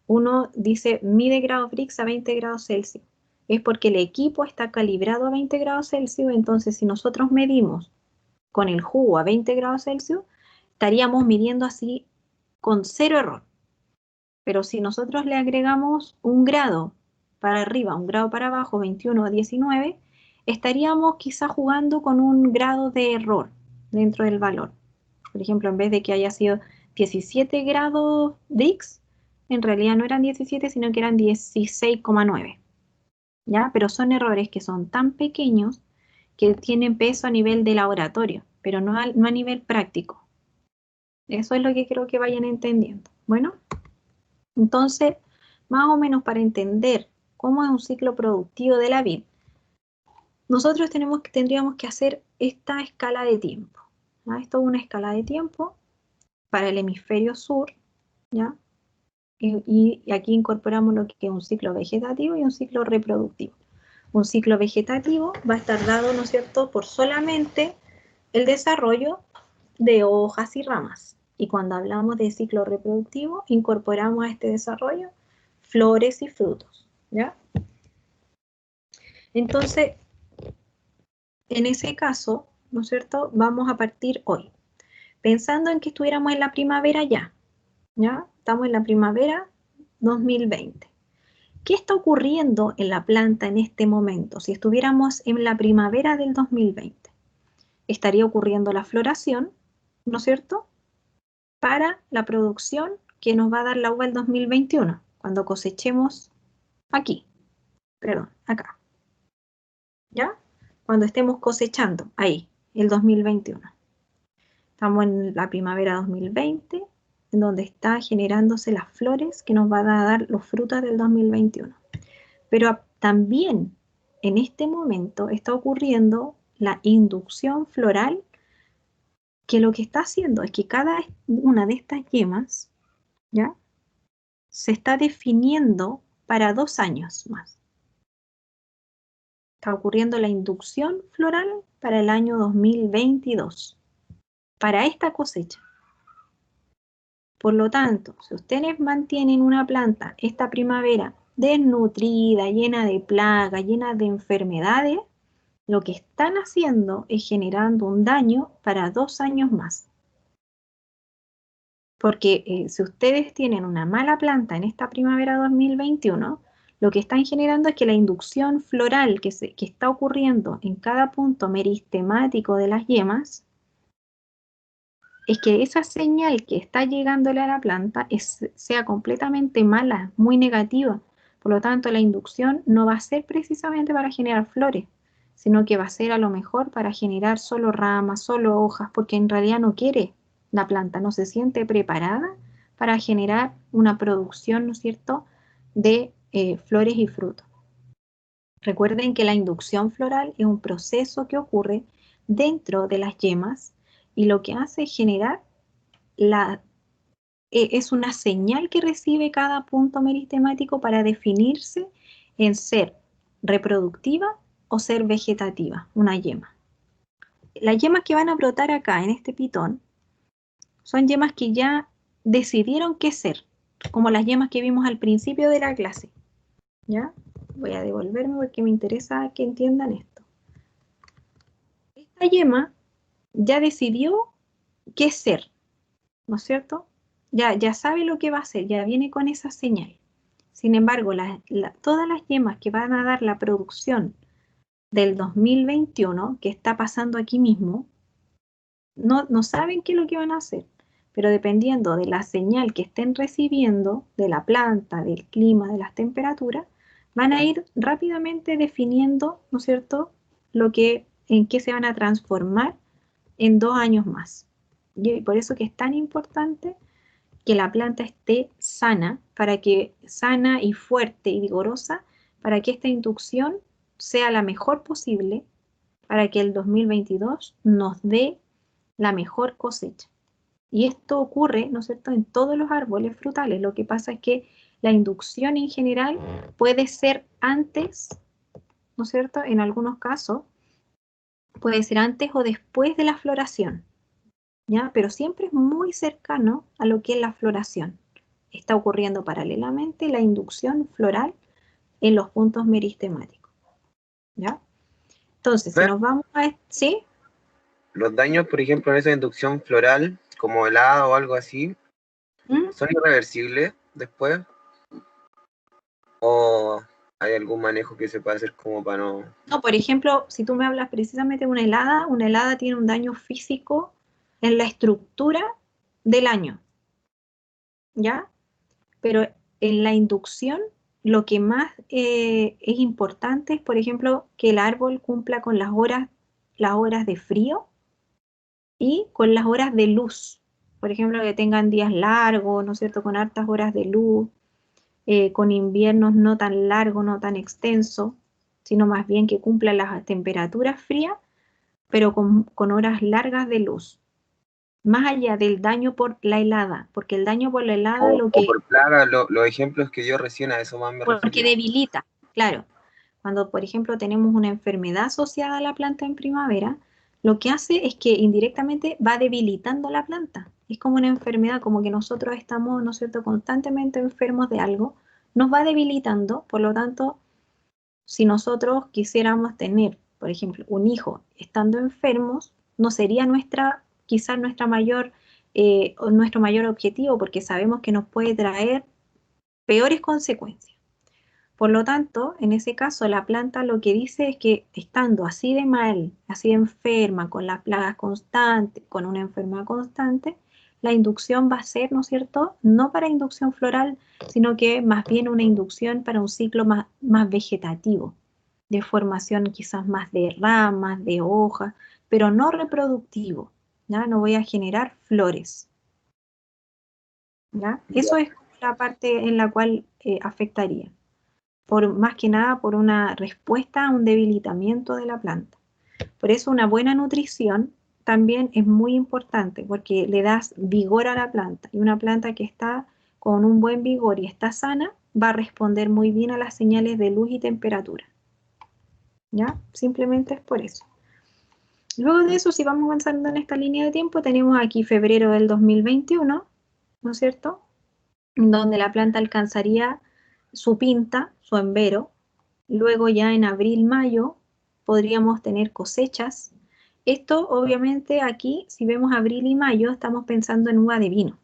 uno dice mide grados Brix a 20 grados Celsius. Es porque el equipo está calibrado a 20 grados Celsius, entonces si nosotros medimos con el jugo a 20 grados Celsius, estaríamos midiendo así con cero error. Pero si nosotros le agregamos un grado para arriba, un grado para abajo, 21 o 19, estaríamos quizá jugando con un grado de error dentro del valor. Por ejemplo, en vez de que haya sido 17 grados Brix, en realidad no eran 17, sino que eran 16,9. ¿Ya? Pero son errores que son tan pequeños que tienen peso a nivel de laboratorio, pero no a nivel práctico. Eso es lo que creo que vayan entendiendo. Bueno, entonces, más o menos para entender cómo es un ciclo productivo de la vid, nosotros tendríamos que hacer esta escala de tiempo. ¿Ya? Esto es una escala de tiempo para el hemisferio sur, ¿ya? Y aquí incorporamos lo que es un ciclo vegetativo y un ciclo reproductivo. Un ciclo vegetativo va a estar dado, ¿no es cierto?, por solamente el desarrollo de hojas y ramas. Y cuando hablamos de ciclo reproductivo, incorporamos a este desarrollo flores y frutos, ¿ya? Entonces, en ese caso, ¿no es cierto?, vamos a partir hoy, pensando en que estuviéramos en la primavera ya, ¿ya? Estamos en la primavera 2020. ¿Qué está ocurriendo en la planta en este momento? Si estuviéramos en la primavera del 2020, estaría ocurriendo la floración, ¿no es cierto?, para la producción que nos va a dar la uva el 2021, cuando cosechemos aquí, perdón, acá, ¿ya? Cuando estemos cosechando ahí, el 2021. Estamos en la primavera 2020, en donde está generándose las flores que nos van a dar los frutos del 2021. Pero también en este momento está ocurriendo la inducción floral, que lo que está haciendo es que cada una de estas yemas, ¿ya?, se está definiendo para 2 años más. Está ocurriendo la inducción floral para el año 2022, para esta cosecha. Por lo tanto, si ustedes mantienen una planta esta primavera desnutrida, llena de plagas, llena de enfermedades, lo que están haciendo es generando un daño para 2 años más. Porque si ustedes tienen una mala planta en esta primavera 2021, lo que están generando es que la inducción floral que está ocurriendo en cada punto meristemático de las yemas, es que esa señal que está llegándole a la planta sea completamente mala, muy negativa. Por lo tanto, la inducción no va a ser precisamente para generar flores, sino que va a ser a lo mejor para generar solo ramas, solo hojas, porque en realidad no quiere la planta, no se siente preparada para generar una producción, ¿no es cierto?, de flores y frutos. Recuerden que la inducción floral es un proceso que ocurre dentro de las yemas y lo que hace es generar es una señal que recibe cada punto meristemático para definirse en ser reproductiva o ser vegetativa, una yema. Las yemas que van a brotar acá en este pitón son yemas que ya decidieron qué ser, como las yemas que vimos al principio de la clase. ¿Ya? Voy a devolverme porque me interesa que entiendan esto. Esta yema ya decidió qué ser, ¿no es cierto? Ya sabe lo que va a hacer, ya viene con esa señal. Sin embargo, todas las yemas que van a dar la producción del 2021, que está pasando aquí mismo, no saben qué es lo que van a hacer, pero dependiendo de la señal que estén recibiendo de la planta, del clima, de las temperaturas, van a ir rápidamente definiendo, ¿no es cierto?, en qué se van a transformar en 2 años más. Y por eso que es tan importante que la planta esté sana y fuerte y vigorosa, para que esta inducción sea la mejor posible, para que el 2022 nos dé la mejor cosecha. Y esto ocurre, ¿no es cierto?, en todos los árboles frutales. Lo que pasa es que la inducción en general puede ser antes, ¿no es cierto?, en algunos casos, puede ser antes o después de la floración, ¿ya? Pero siempre es muy cercano a lo que es la floración. Está ocurriendo paralelamente la inducción floral en los puntos meristemáticos, ¿ya? Entonces, si nos vamos a... ¿Sí?
Los daños, por ejemplo, en esa inducción floral, como helada o algo así, ¿son irreversibles después? ¿O hay algún manejo que se pueda hacer como para no...?
No, por ejemplo, si tú me hablas precisamente de una helada tiene un daño físico en la estructura del año, ¿ya? Pero en la inducción, lo que más es importante es, por ejemplo, que el árbol cumpla con las horas de frío y con las horas de luz. Por ejemplo, que tengan días largos, ¿no es cierto?, con hartas horas de luz, con inviernos no tan largos, no tan extensos, sino más bien que cumpla las temperaturas frías, pero con horas largas de luz. Más allá del daño por la helada, porque el daño por la helada
o por plaga, los ejemplos que dio recién, a eso más me refería.
Porque debilita, claro. Cuando, por ejemplo, tenemos una enfermedad asociada a la planta en primavera, lo que hace es que indirectamente va debilitando la planta. Es como una enfermedad, como que nosotros estamos, ¿no es cierto?, constantemente enfermos de algo, nos va debilitando. Por lo tanto, si nosotros quisiéramos tener, por ejemplo, un hijo estando enfermos, no sería quizás nuestro mayor objetivo, porque sabemos que nos puede traer peores consecuencias. Por lo tanto, en ese caso, la planta lo que dice es que estando así de mal, así de enferma, con las plagas constantes, con una enfermedad constante, la inducción va a ser, ¿no es cierto?, no para inducción floral, sino que más bien una inducción para un ciclo más vegetativo, de formación quizás más de ramas, de hojas, pero no reproductivo, ¿ya? No voy a generar flores, ¿ya? Eso es la parte en la cual afectaría. Más que nada por una respuesta a un debilitamiento de la planta. Por eso una buena nutrición también es muy importante, porque le das vigor a la planta, y una planta que está con un buen vigor y está sana va a responder muy bien a las señales de luz y temperatura, ¿ya? Simplemente es por eso. Luego de eso, si vamos avanzando en esta línea de tiempo, tenemos aquí febrero del 2021, ¿no es cierto?, donde la planta alcanzaría su pinta, su embero. Luego ya en abril, mayo podríamos tener cosechas. Esto obviamente aquí, si vemos abril y mayo, estamos pensando en uva de vino.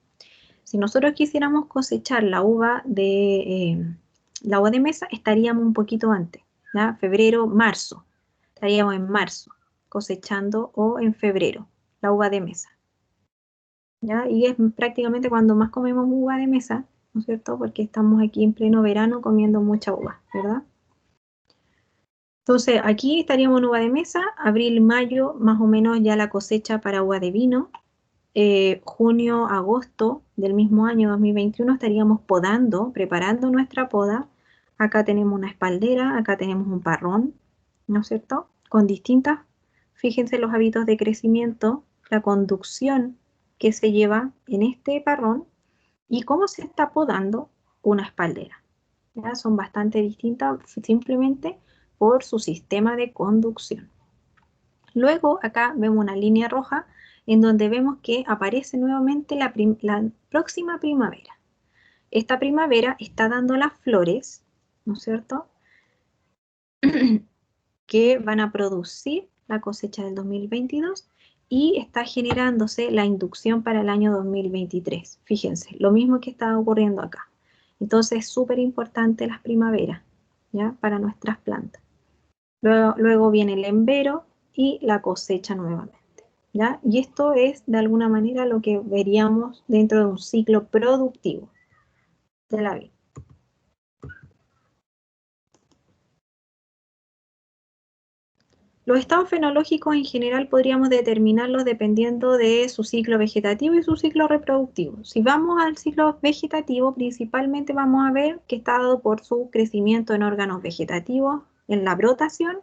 Si nosotros quisiéramos cosechar la uva de mesa, estaríamos un poquito antes, ¿ya? Febrero, marzo. Estaríamos en marzo cosechando, o en febrero, la uva de mesa, ¿ya? Y es prácticamente cuando más comemos uva de mesa, ¿no es cierto?, porque estamos aquí en pleno verano comiendo mucha uva, ¿verdad? Entonces, aquí estaríamos en uva de mesa, abril, mayo, más o menos ya la cosecha para uva de vino. Junio, agosto del mismo año 2021 estaríamos podando, preparando nuestra poda Acá tenemos una espaldera, acá tenemos un parrón, ¿no es cierto? Con distintas, fíjense los hábitos de crecimiento, la conducción que se lleva en este parrón y cómo se está podando una espaldera. ¿Ya? Son bastante distintas simplemente por su sistema de conducción. Luego acá vemos una línea roja en donde vemos que aparece nuevamente la próxima primavera. Esta primavera está dando las flores, ¿no es cierto?, que van a producir la cosecha del 2022 y está generándose la inducción para el año 2023. Fíjense, lo mismo que está ocurriendo acá. Entonces es súper importante las primaveras, ¿ya? Para nuestras plantas. Luego viene el embero y la cosecha nuevamente, ¿ya? Y esto es de alguna manera lo que veríamos dentro de un ciclo productivo de la vid. Los estados fenológicos en general podríamos determinarlos dependiendo de su ciclo vegetativo y su ciclo reproductivo. Si vamos al ciclo vegetativo, principalmente vamos a ver que está dado por su crecimiento en órganos vegetativos, en la brotación,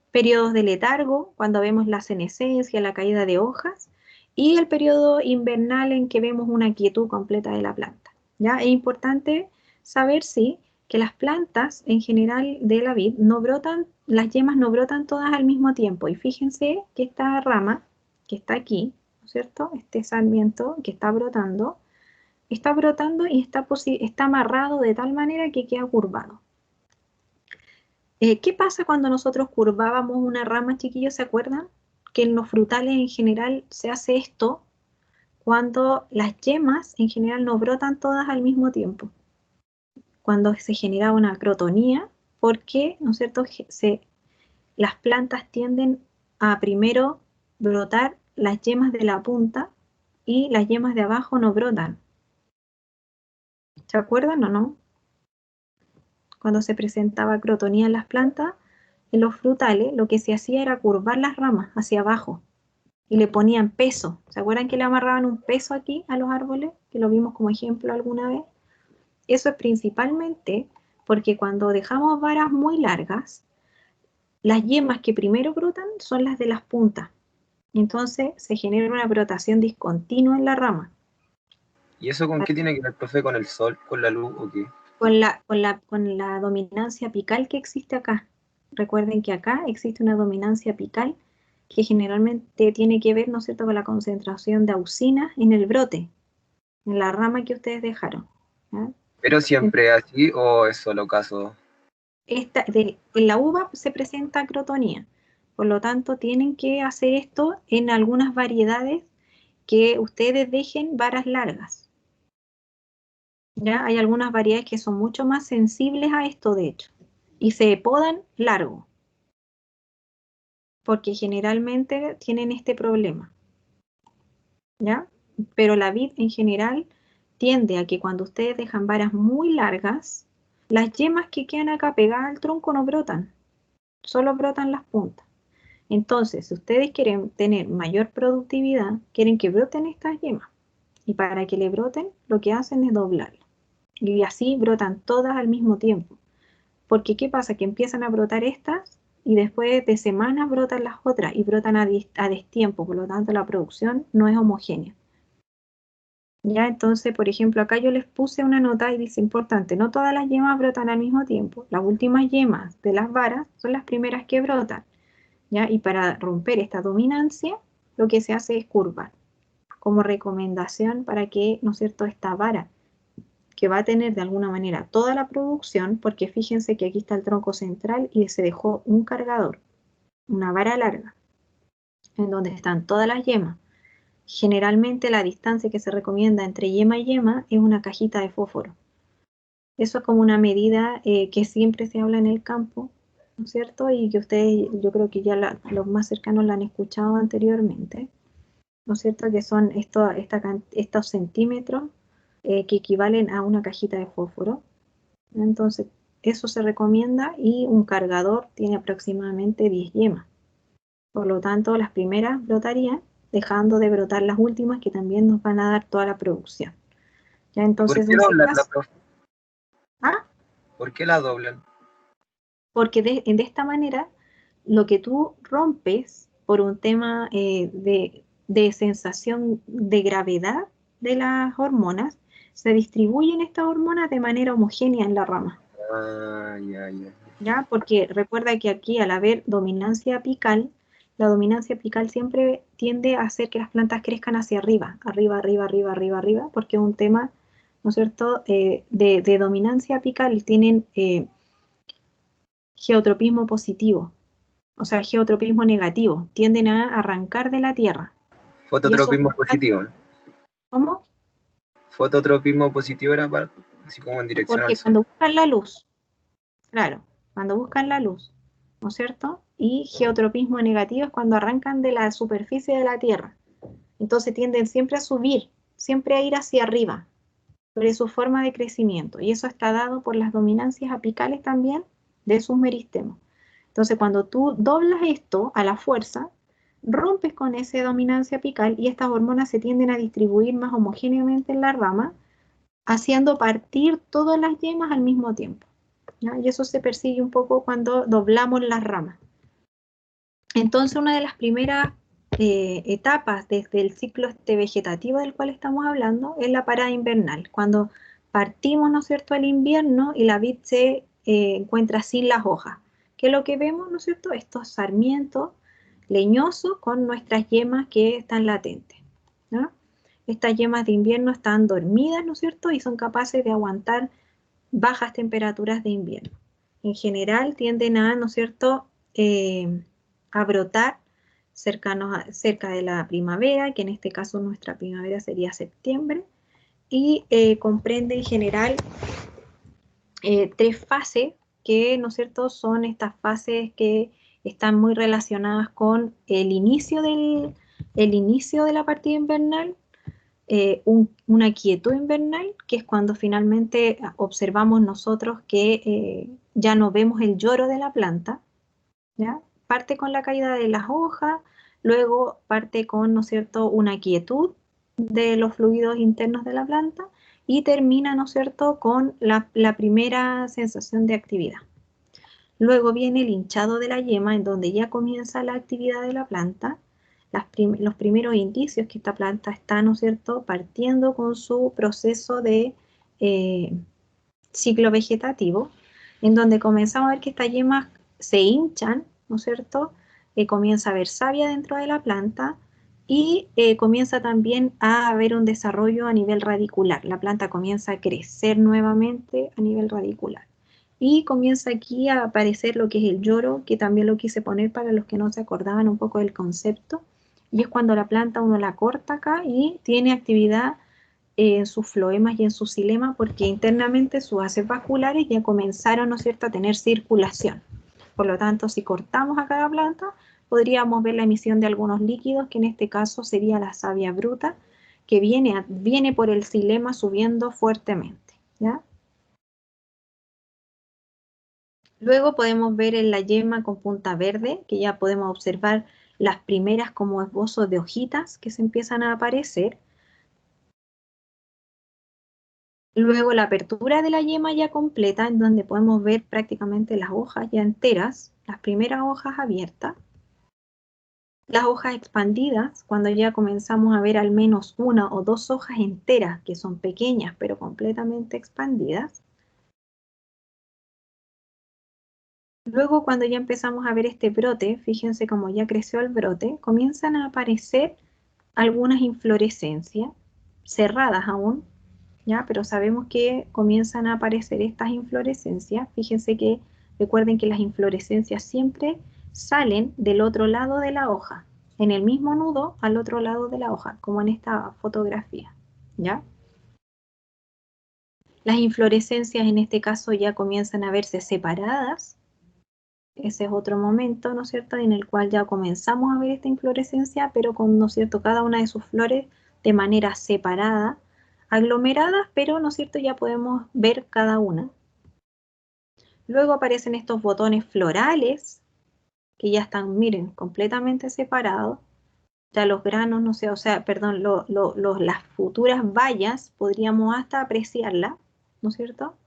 periodos de letargo, cuando vemos la senescencia, la caída de hojas, y el periodo invernal en que vemos una quietud completa de la planta. ¿Ya? Es importante saber, sí, que las plantas en general de la vid no brotan, las yemas no brotan todas al mismo tiempo. Y fíjense que esta rama que está aquí, ¿no es cierto? Este sarmiento que está brotando y está amarrado de tal manera que queda curvado. ¿Qué pasa cuando nosotros curvábamos una rama, chiquillos? ¿Se acuerdan? Que en los frutales en general se hace esto cuando las yemas en general no brotan todas al mismo tiempo. Cuando se genera una acrotonía, porque, ¿no es cierto?, las plantas tienden a primero brotar las yemas de la punta y las yemas de abajo no brotan. ¿Se acuerdan o no? Cuando se presentaba acrotonía en las plantas, en los frutales, lo que se hacía era curvar las ramas hacia abajo y le ponían peso. ¿Se acuerdan que le amarraban un peso aquí a los árboles? Que lo vimos como ejemplo alguna vez. Eso es principalmente porque cuando dejamos varas muy largas, las yemas que primero brotan son las de las puntas. Entonces se genera una brotación discontinua en la rama.
¿Y eso con qué tiene que ver, profe? ¿Con el sol? ¿Con la luz o qué?
Con la dominancia apical que existe acá. Recuerden que acá existe una dominancia apical que generalmente tiene que ver, ¿no es cierto?, con la concentración de auxinas en el brote, en la rama que ustedes dejaron. ¿Ya?
¿Pero siempre así o es solo caso?
En la uva se presenta acrotonía, por lo tanto tienen que hacer esto en algunas variedades que ustedes dejen varas largas. ¿Ya? Hay algunas variedades que son mucho más sensibles a esto, de hecho, y se podan largo, porque generalmente tienen este problema. ¿Ya? Pero la vid en general tiende a que cuando ustedes dejan varas muy largas, las yemas que quedan acá pegadas al tronco no brotan, solo brotan las puntas. Entonces, si ustedes quieren tener mayor productividad, quieren que broten estas yemas. Y para que le broten, lo que hacen es doblarlas. Y así brotan todas al mismo tiempo. Porque ¿qué pasa? Que empiezan a brotar estas y después de semanas brotan las otras y brotan a destiempo. Por lo tanto, la producción no es homogénea. Ya, entonces, por ejemplo, acá yo les puse una nota y dice, importante, no todas las yemas brotan al mismo tiempo. Las últimas yemas de las varas son las primeras que brotan. ¿Ya? Y para romper esta dominancia, lo que se hace es curvar, como recomendación para que, ¿no es cierto?, esta vara, que va a tener de alguna manera toda la producción, porque fíjense que aquí está el tronco central y se dejó un cargador, una vara larga, en donde están todas las yemas. Generalmente la distancia que se recomienda entre yema y yema es una cajita de fósforo. Eso es como una medida que siempre se habla en el campo, ¿no es cierto? Y que ustedes, yo creo que ya los más cercanos la han escuchado anteriormente, ¿no es cierto? Que son estos centímetros que equivalen a una cajita de fósforo. Entonces, eso se recomienda y un cargador tiene aproximadamente 10 yemas. Por lo tanto, las primeras brotarían, dejando de brotar las últimas que también nos van a dar toda la producción. ¿Ya? Entonces,
¿Por qué doblarla, profe?
¿Ah?
¿Por qué la doblan?
Porque de esta manera, lo que tú rompes por un tema de sensación de gravedad de las hormonas, se distribuyen estas hormonas de manera homogénea en la rama.
Ah, ya.
¿Ya? Porque recuerda que aquí, al haber dominancia apical, la dominancia apical siempre tiende a hacer que las plantas crezcan hacia arriba, arriba, porque es un tema, ¿no es cierto?, de dominancia apical. Tienen geotropismo positivo, o sea, geotropismo negativo, tienden a arrancar de la tierra. Y eso,
Fototropismo positivo.
¿cómo?
Fototropismo positivo era para, así como en dirección al
Porque
sol.
cuando buscan la luz, claro, cuando buscan la luz, ¿no es cierto? Y geotropismo negativo es cuando arrancan de la superficie de la Tierra. Entonces tienden siempre a subir, siempre a ir hacia arriba, sobre su forma de crecimiento. Y eso está dado por las dominancias apicales también de sus meristemos. Entonces cuando tú doblas esto a la fuerza, rompes con esa dominancia apical y estas hormonas se tienden a distribuir más homogéneamente en la rama, haciendo partir todas las yemas al mismo tiempo. ¿Ya? Y eso se persigue un poco cuando doblamos las ramas. Entonces, una de las primeras etapas desde el ciclo vegetativo del cual estamos hablando es la parada invernal, cuando partimos, ¿no es cierto?, al invierno y la vid se encuentra sin las hojas. ¿Qué es lo que vemos, ¿no es cierto?, estos sarmientos leñosos con nuestras yemas que están latentes, ¿no? Estas yemas de invierno están dormidas, ¿no es cierto?, y son capaces de aguantar bajas temperaturas de invierno. En general tienden a, ¿no es cierto?, a brotar cerca de la primavera, que en este caso nuestra primavera sería septiembre, y comprende en general 3 fases que, ¿no es cierto?, son estas fases que están muy relacionadas con el inicio de la partida invernal, una quietud invernal, que es cuando finalmente observamos nosotros que ya no vemos el lloro de la planta, ¿ya? Parte con la caída de las hojas, luego parte con, ¿no es cierto?, una quietud de los fluidos internos de la planta y termina, ¿no es cierto?, con la primera sensación de actividad. Luego viene el hinchado de la yema, en donde ya comienza la actividad de la planta, los primeros indicios que esta planta está, ¿no es cierto?, partiendo con su proceso de ciclo vegetativo, en donde comenzamos a ver que estas yemas se hinchan, ¿no es cierto?, comienza a haber savia dentro de la planta y comienza también a haber un desarrollo a nivel radicular. La planta comienza a crecer nuevamente a nivel radicular. Y comienza aquí a aparecer lo que es el lloro, que también lo quise poner para los que no se acordaban un poco del concepto. Y es cuando la planta uno la corta acá y tiene actividad en sus floemas y en su xilema, porque internamente sus haces vasculares ya comenzaron, ¿no es cierto?, a tener circulación. Por lo tanto, si cortamos a cada planta, podríamos ver la emisión de algunos líquidos, que en este caso sería la savia bruta, que viene por el xilema subiendo fuertemente, ¿ya? Luego podemos ver en la yema con punta verde, que ya podemos observar las primeras como esbozos de hojitas que se empiezan a aparecer. Luego la apertura de la yema ya completa, en donde podemos ver prácticamente las hojas ya enteras, las primeras hojas abiertas. Las hojas expandidas, cuando ya comenzamos a ver al menos 1 o 2 hojas enteras, que son pequeñas pero completamente expandidas. Luego, cuando ya empezamos a ver este brote, fíjense cómo ya creció el brote, comienzan a aparecer algunas inflorescencias, cerradas aún, ¿ya? Pero sabemos que comienzan a aparecer estas inflorescencias. Fíjense que, recuerden que las inflorescencias siempre salen del otro lado de la hoja, en el mismo nudo al otro lado de la hoja, como en esta fotografía, ¿ya? Las inflorescencias en este caso ya comienzan a verse separadas. Ese es otro momento, ¿no es cierto?, en el cual ya comenzamos a ver esta inflorescencia, pero con, ¿no es cierto?, cada una de sus flores de manera separada, aglomeradas, pero, ¿no es cierto?, ya podemos ver cada una. Luego aparecen estos botones florales, que ya están, miren, completamente separados. Ya los granos, no sé, o sea, perdón, las futuras bayas podríamos hasta apreciarlas, ¿no es cierto?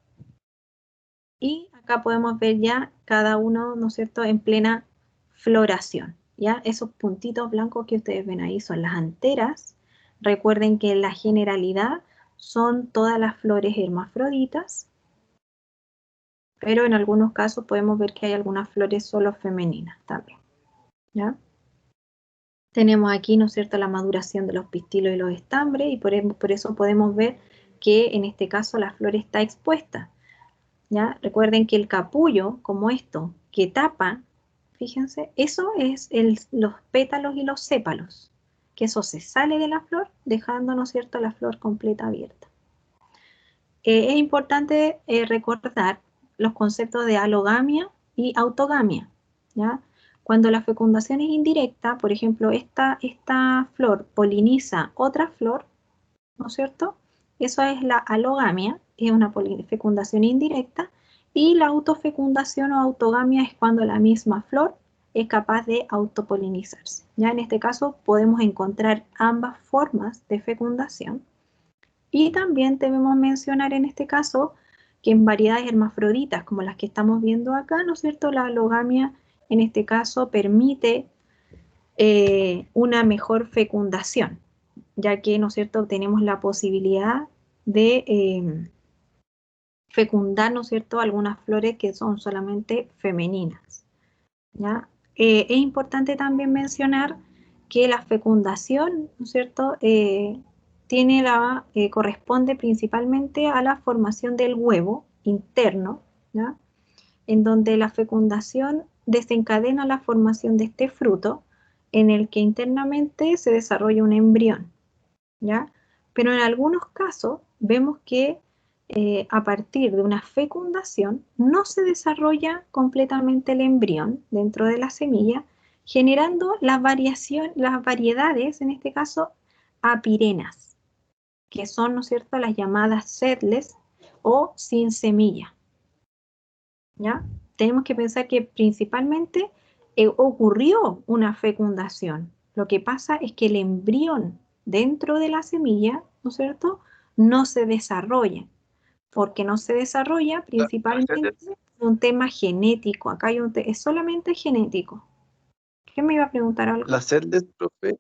Y acá podemos ver ya cada uno, ¿no es cierto?, en plena floración. ¿Ya? Esos puntitos blancos que ustedes ven ahí son las anteras. Recuerden que en la generalidad son todas las flores hermafroditas, pero en algunos casos podemos ver que hay algunas flores solo femeninas también. ¿Ya? Tenemos aquí, ¿no es cierto?, la maduración de los pistilos y los estambres, y por eso podemos ver que en este caso la flor está expuesta. ¿Ya? Recuerden que el capullo, como esto, que tapa, fíjense, eso es los pétalos y los sépalos, que eso se sale de la flor, dejando, ¿no es cierto?, la flor completa abierta. Es importante recordar los conceptos de alogamia y autogamia, ¿ya? Cuando la fecundación es indirecta, por ejemplo, esta flor poliniza otra flor, ¿no es cierto? Eso es la alogamia, es una fecundación indirecta, y la autofecundación o autogamia es cuando la misma flor es capaz de autopolinizarse. Ya en este caso podemos encontrar ambas formas de fecundación. Y también debemos mencionar en este caso que en variedades hermafroditas, como las que estamos viendo acá, ¿no es cierto?, la alogamia en este caso permite una mejor fecundación, ya que, ¿no es cierto?, tenemos la posibilidad de fecundar, ¿no es cierto?, algunas flores que son solamente femeninas, ¿ya? Es importante también mencionar que la fecundación, ¿no es cierto?, corresponde principalmente a la formación del huevo interno, ¿ya?, en donde la fecundación desencadena la formación de este fruto, en el que internamente se desarrolla un embrión, ¿ya? Pero en algunos casos vemos que a partir de una fecundación no se desarrolla completamente el embrión dentro de la semilla, generando las variedades, en este caso, apirenas, que son, ¿no es cierto?, las llamadas seedless o sin semilla. ¿Ya? Tenemos que pensar que principalmente ocurrió una fecundación. Lo que pasa es que el embrión dentro de la semilla, ¿no es cierto?, no se desarrolla. Porque no se desarrolla principalmente un tema genético. Acá hay es solamente genético. ¿Qué me iba a preguntar algo?
La seedless, profe,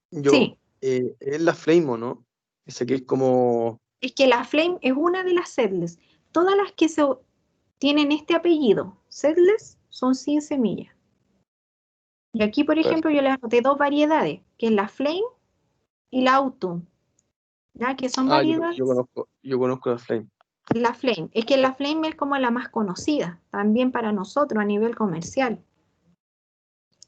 Sí.
Es la flame, ¿no? Ese que es como...
Es que la flame es una de las seedless. Todas las que tienen este apellido, seedless, son sin semilla. Y aquí, por ejemplo, yo les anoté dos variedades, que es la flame y la autumn, ¿ya? Que son variedades.
Yo conozco la flame.
La flame, es que la flame es como la más conocida, también para nosotros a nivel comercial,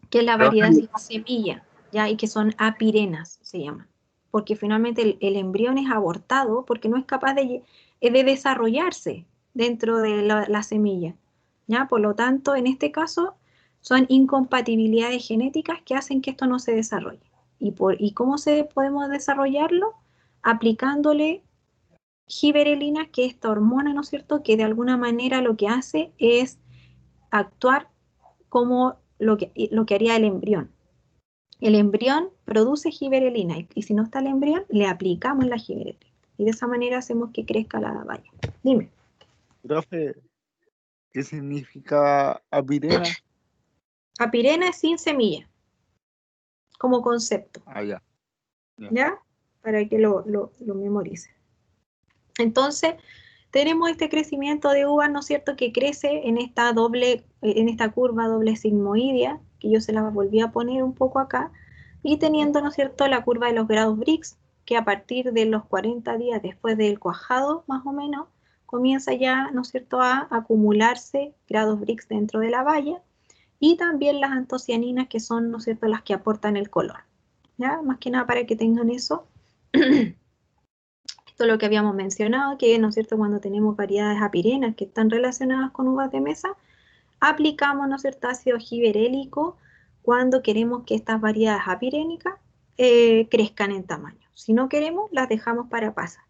que es la variedad sin semilla, ¿ya? Y que son apirenas, se llaman. Porque finalmente el embrión es abortado porque no es capaz de desarrollarse dentro de la semilla, ¿ya? Por lo tanto, en este caso, son incompatibilidades genéticas que hacen que esto no se desarrolle. ¿Y cómo podemos desarrollarlo? Aplicándole giberelina, que es esta hormona, ¿no es cierto?, que de alguna manera lo que hace es actuar como lo que haría el embrión. El embrión produce giberelina y si no está el embrión, le aplicamos la giberelina. Y de esa manera hacemos que crezca la valla. Dime.
Profe, ¿qué significa apirena?
Apirena es sin semilla, como concepto.
Ah, ya.
¿Ya? Para que lo memoricen. Entonces, tenemos este crecimiento de uvas, ¿no es cierto?, que crece en esta curva doble sigmoidea, que yo se la volví a poner un poco acá, y teniendo, ¿no es cierto?, la curva de los grados Brix, que a partir de los 40 días después del cuajado, más o menos, comienza ya, ¿no es cierto?, a acumularse grados Brix dentro de la valla, y también las antocianinas, que son, ¿no es cierto?, las que aportan el color. ¿Ya? Más que nada para que tengan eso. Esto es lo que habíamos mencionado, que, ¿no es cierto?, cuando tenemos variedades apirenas que están relacionadas con uvas de mesa, aplicamos, ¿no es cierto?, ácido giberélico cuando queremos que estas variedades apirénicas crezcan en tamaño. Si no queremos, las dejamos para pasar.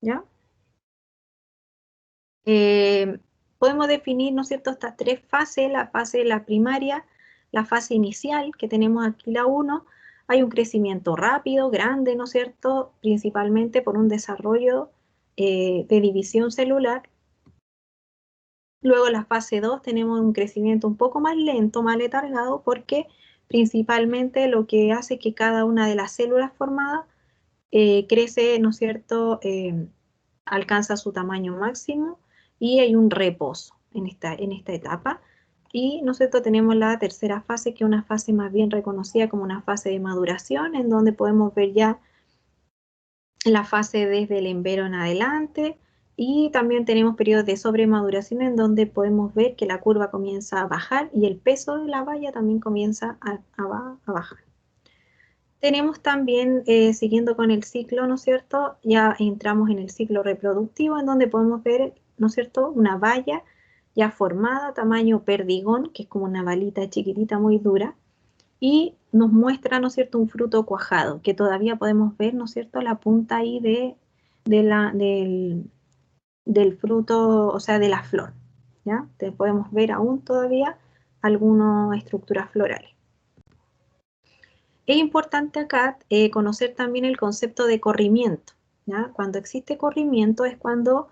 ¿Ya? Podemos definir, ¿no es cierto?, estas tres fases: la primaria, la fase inicial, que tenemos aquí la 1, hay un crecimiento rápido, grande, ¿no es cierto?, principalmente por un desarrollo de división celular. Luego la fase 2 tenemos un crecimiento un poco más lento, más letargado, porque principalmente lo que hace es que cada una de las células formadas crece, ¿no es cierto?, alcanza su tamaño máximo y hay un reposo en esta etapa. Y, ¿no es cierto?, tenemos la tercera fase, que es una fase más bien reconocida como una fase de maduración, en donde podemos ver ya la fase desde el embero en adelante, y también tenemos periodos de sobremaduración en donde podemos ver que la curva comienza a bajar y el peso de la baya también comienza a bajar. Tenemos también, siguiendo con el ciclo, ¿no es cierto?, ya entramos en el ciclo reproductivo, en donde podemos ver, ¿no es cierto?, una baya ya formada, tamaño perdigón, que es como una balita chiquitita muy dura, y nos muestra, ¿no es cierto?, un fruto cuajado, que todavía podemos ver, ¿no es cierto?, la punta ahí del fruto, o sea, de la flor, ¿ya? Podemos ver aún todavía algunas estructuras florales. Es importante acá conocer también el concepto de corrimiento, ¿ya? Cuando existe corrimiento es cuando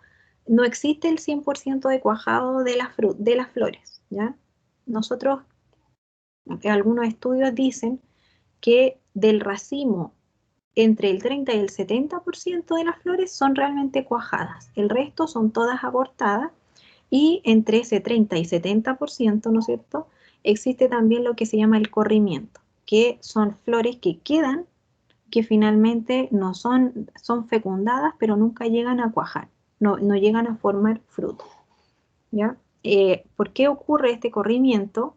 no existe el 100% de cuajado de las flores, ¿ya? Nosotros, algunos estudios dicen que del racimo entre el 30 y el 70% de las flores son realmente cuajadas, el resto son todas abortadas, y entre ese 30 y 70%, ¿no es cierto?, existe también lo que se llama el corrimiento, que son flores que quedan, que finalmente no son fecundadas, pero nunca llegan a cuajar, no llegan a formar fruto, ¿ya? ¿Por qué ocurre este corrimiento?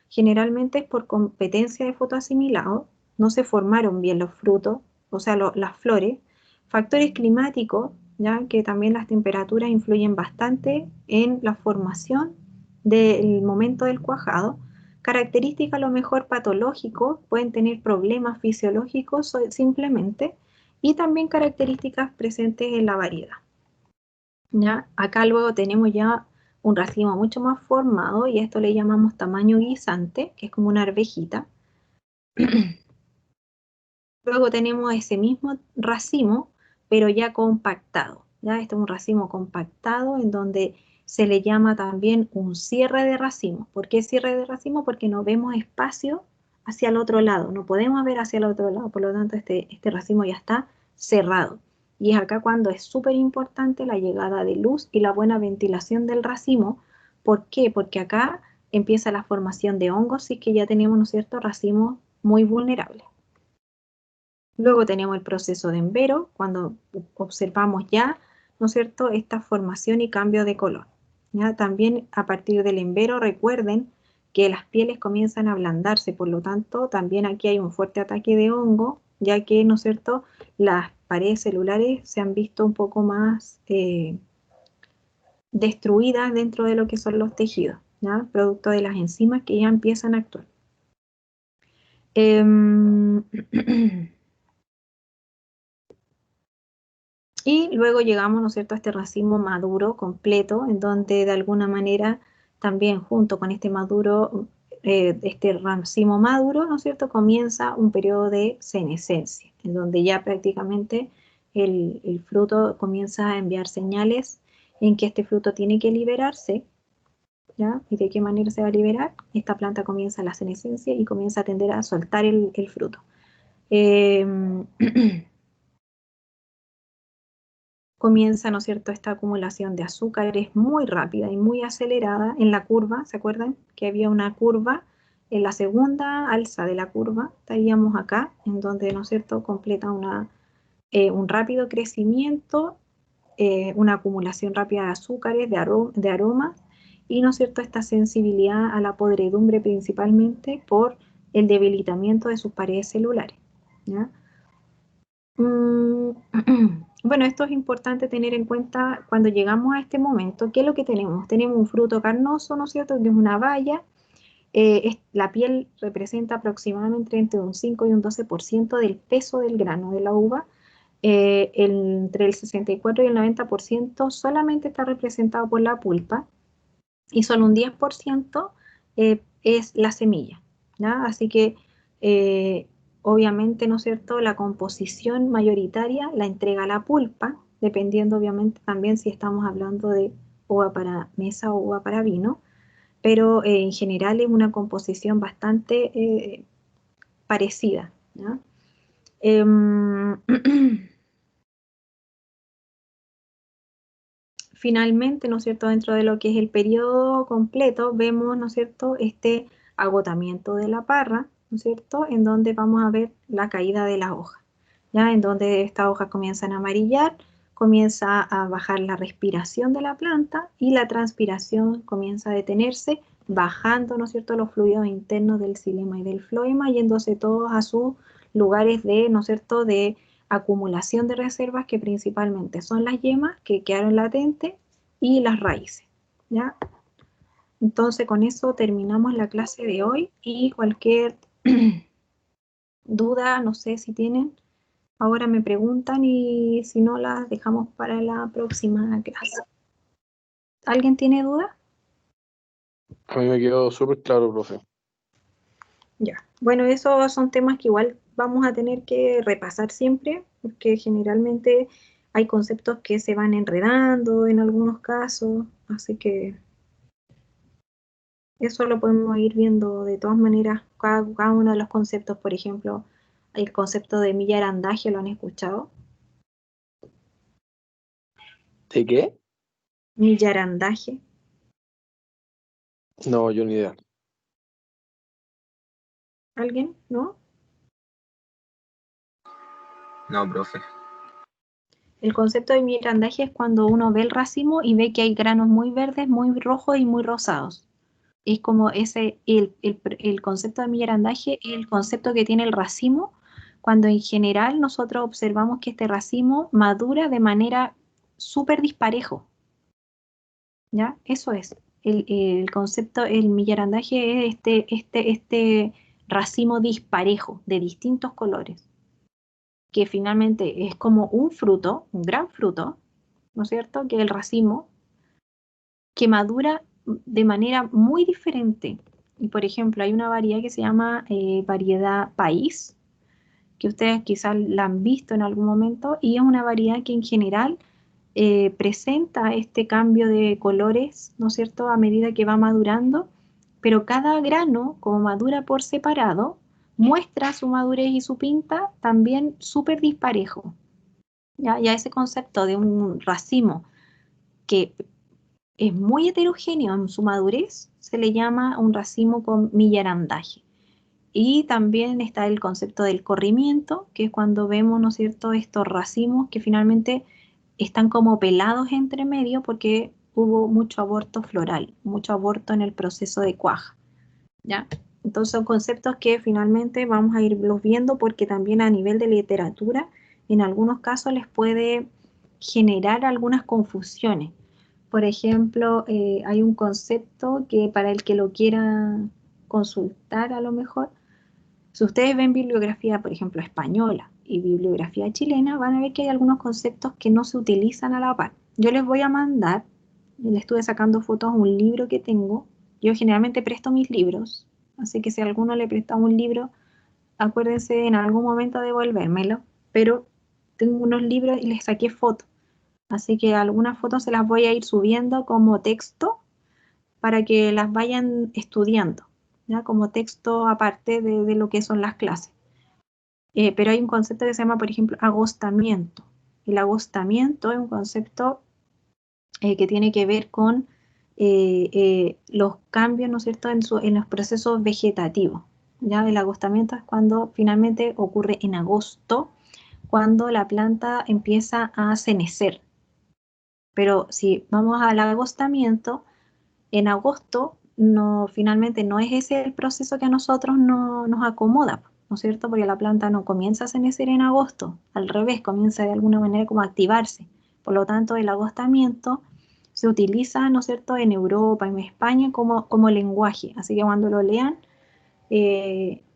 Generalmente es por competencia de fotoasimilado, no se formaron bien los frutos, o sea, las flores, factores climáticos, ya que también las temperaturas influyen bastante en la formación del momento del cuajado, características a lo mejor patológicos, pueden tener problemas fisiológicos simplemente, y también características presentes en la variedad. ¿Ya? Acá luego tenemos ya un racimo mucho más formado, y esto le llamamos tamaño guisante, que es como una arvejita. Luego tenemos ese mismo racimo, pero ya compactado, ¿ya? Este es un racimo compactado en donde se le llama también un cierre de racimo. ¿Por qué cierre de racimo? Porque no vemos espacio hacia el otro lado, no podemos ver hacia el otro lado, por lo tanto este racimo ya está cerrado. Y es acá cuando es súper importante la llegada de luz y la buena ventilación del racimo. ¿Por qué? Porque acá empieza la formación de hongos, y que ya tenemos, ¿no es cierto?, racimos muy vulnerables. Luego tenemos el proceso de embero, cuando observamos ya, ¿no es cierto?, esta formación y cambio de color, ¿ya? También a partir del embero, recuerden que las pieles comienzan a ablandarse, por lo tanto también aquí hay un fuerte ataque de hongo, ya que, ¿no es cierto?, las paredes celulares se han visto un poco más destruidas dentro de lo que son los tejidos, ¿ya?, producto de las enzimas que ya empiezan a actuar. Y luego llegamos, ¿no es cierto?, a este racimo maduro completo, en donde de alguna manera también junto con este racimo maduro, ¿no es cierto?, comienza un periodo de senescencia, en donde ya prácticamente el fruto comienza a enviar señales en que este fruto tiene que liberarse, ¿ya? ¿Y de qué manera se va a liberar? Esta planta comienza la senescencia y comienza a tender a soltar el fruto. Comienza, ¿no es cierto?, esta acumulación de azúcares muy rápida y muy acelerada en la curva. ¿Se acuerdan que había una curva? En la segunda alza de la curva estaríamos acá, en donde, ¿no es cierto?, completa un rápido crecimiento, una acumulación rápida de azúcares, de aromas, y, ¿no es cierto?, esta sensibilidad a la podredumbre, principalmente por el debilitamiento de sus paredes celulares, ¿ya? Bueno, esto es importante tener en cuenta cuando llegamos a este momento. ¿Qué es lo que tenemos? Tenemos un fruto carnoso, ¿no es cierto?, que es una baya. La piel representa aproximadamente entre un 5 y un 12% del peso del grano de la uva. Entre el 64 y el 90% solamente está representado por la pulpa, y solo un 10% es la semilla, ¿ya? Así que obviamente, ¿no es cierto?, la composición mayoritaria la entrega la pulpa, dependiendo obviamente también si estamos hablando de uva para mesa o uva para vino, pero en general es una composición bastante parecida, ¿ya? Finalmente, ¿no es cierto?, dentro de lo que es el periodo completo, vemos, ¿no es cierto?, este agotamiento de la parra, ¿no es cierto?, en donde vamos a ver la caída de las hojas, ¿ya? En donde estas hojas comienzan a amarillar, comienza a bajar la respiración de la planta y la transpiración comienza a detenerse, bajando, ¿no es cierto?, los fluidos internos del xilema y del floema, yéndose todos a sus lugares de, ¿no es cierto?, de acumulación de reservas, que principalmente son las yemas que quedaron latentes y las raíces, ¿ya? Entonces con eso terminamos la clase de hoy, y cualquier duda, no sé si tienen, ahora me preguntan, y si no, las dejamos para la próxima clase. ¿Alguien tiene duda?
A mí me quedó súper claro, profe.
Ya. Bueno, esos son temas que igual vamos a tener que repasar siempre, porque generalmente hay conceptos que se van enredando en algunos casos, así que eso lo podemos ir viendo de todas maneras, cada uno de los conceptos. Por ejemplo, el concepto de millarandaje, ¿lo han escuchado?
¿De qué?
Millarandaje.
No, yo ni idea.
¿Alguien? ¿No?
No, profe.
El concepto de millarandaje es cuando uno ve el racimo y ve que hay granos muy verdes, muy rojos y muy rosados. Es como ese, el concepto de millarandaje es el concepto que tiene el racimo, cuando en general nosotros observamos que este racimo madura de manera súper disparejo, ¿ya? Eso es. El concepto, el millarandaje es este racimo disparejo de distintos colores, que finalmente es como un fruto, un gran fruto, ¿no es cierto?, que es el racimo, que madura de manera muy diferente. Y por ejemplo, hay una variedad que se llama variedad país, que ustedes quizás la han visto en algún momento, y es una variedad que en general presenta este cambio de colores, ¿no es cierto?, a medida que va madurando, pero cada grano, como madura por separado, muestra su madurez y su pinta también súper disparejo. ¿Ya? Y a ese concepto de un racimo que es muy heterogéneo en su madurez, se le llama un racimo con millarandaje. Y también está el concepto del corrimiento, que es cuando vemos, ¿no es cierto?, estos racimos que finalmente están como pelados entre medio porque hubo mucho aborto floral, mucho aborto en el proceso de cuaja, ¿ya? Entonces son conceptos que finalmente vamos a irlos viendo, porque también a nivel de literatura en algunos casos les puede generar algunas confusiones. Por ejemplo, hay un concepto que, para el que lo quiera consultar a lo mejor, si ustedes ven bibliografía, por ejemplo, española y bibliografía chilena, van a ver que hay algunos conceptos que no se utilizan a la par. Yo les voy a mandar, le estuve sacando fotos a un libro que tengo. Yo generalmente presto mis libros, así que si a alguno le presta un libro, acuérdense en algún momento de devolvérmelo, pero tengo unos libros y les saqué fotos. Así que algunas fotos se las voy a ir subiendo como texto para que las vayan estudiando, ¿ya? Como texto aparte de lo que son las clases. Pero hay un concepto que se llama, por ejemplo, agostamiento. El agostamiento es un concepto que tiene que ver con los cambios, ¿no es cierto?, en los procesos vegetativos, ¿ya? El agostamiento es cuando finalmente ocurre en agosto, cuando la planta empieza a cenecer. Pero si vamos al agostamiento, en agosto finalmente no es ese el proceso que a nosotros nos acomoda, ¿no es cierto? Porque la planta no comienza a cenecer en agosto, al revés, comienza de alguna manera como a activarse. Por lo tanto, el agostamiento se utiliza, ¿no es cierto?, en Europa, en España, como lenguaje. Así que cuando lo lean,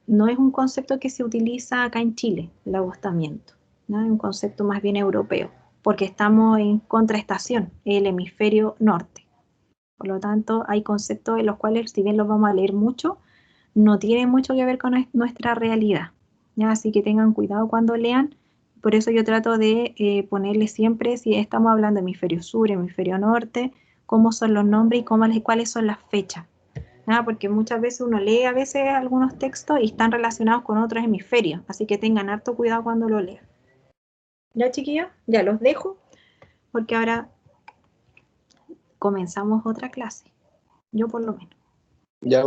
no es un concepto que se utiliza acá en Chile, el agostamiento, ¿no? Es un concepto más bien europeo, porque estamos en contraestación, el hemisferio norte. Por lo tanto, hay conceptos en los cuales, si bien los vamos a leer mucho, no tienen mucho que ver con nuestra realidad, ¿ya? Así que tengan cuidado cuando lean. Por eso yo trato de ponerle siempre, si estamos hablando de hemisferio sur, hemisferio norte, cómo son los nombres y cuáles son las fechas. Porque muchas veces uno lee a veces algunos textos y están relacionados con otros hemisferios, así que tengan harto cuidado cuando lo lean. Ya, chiquillos, ya los dejo, porque ahora comenzamos otra clase, yo por lo menos.
Ya.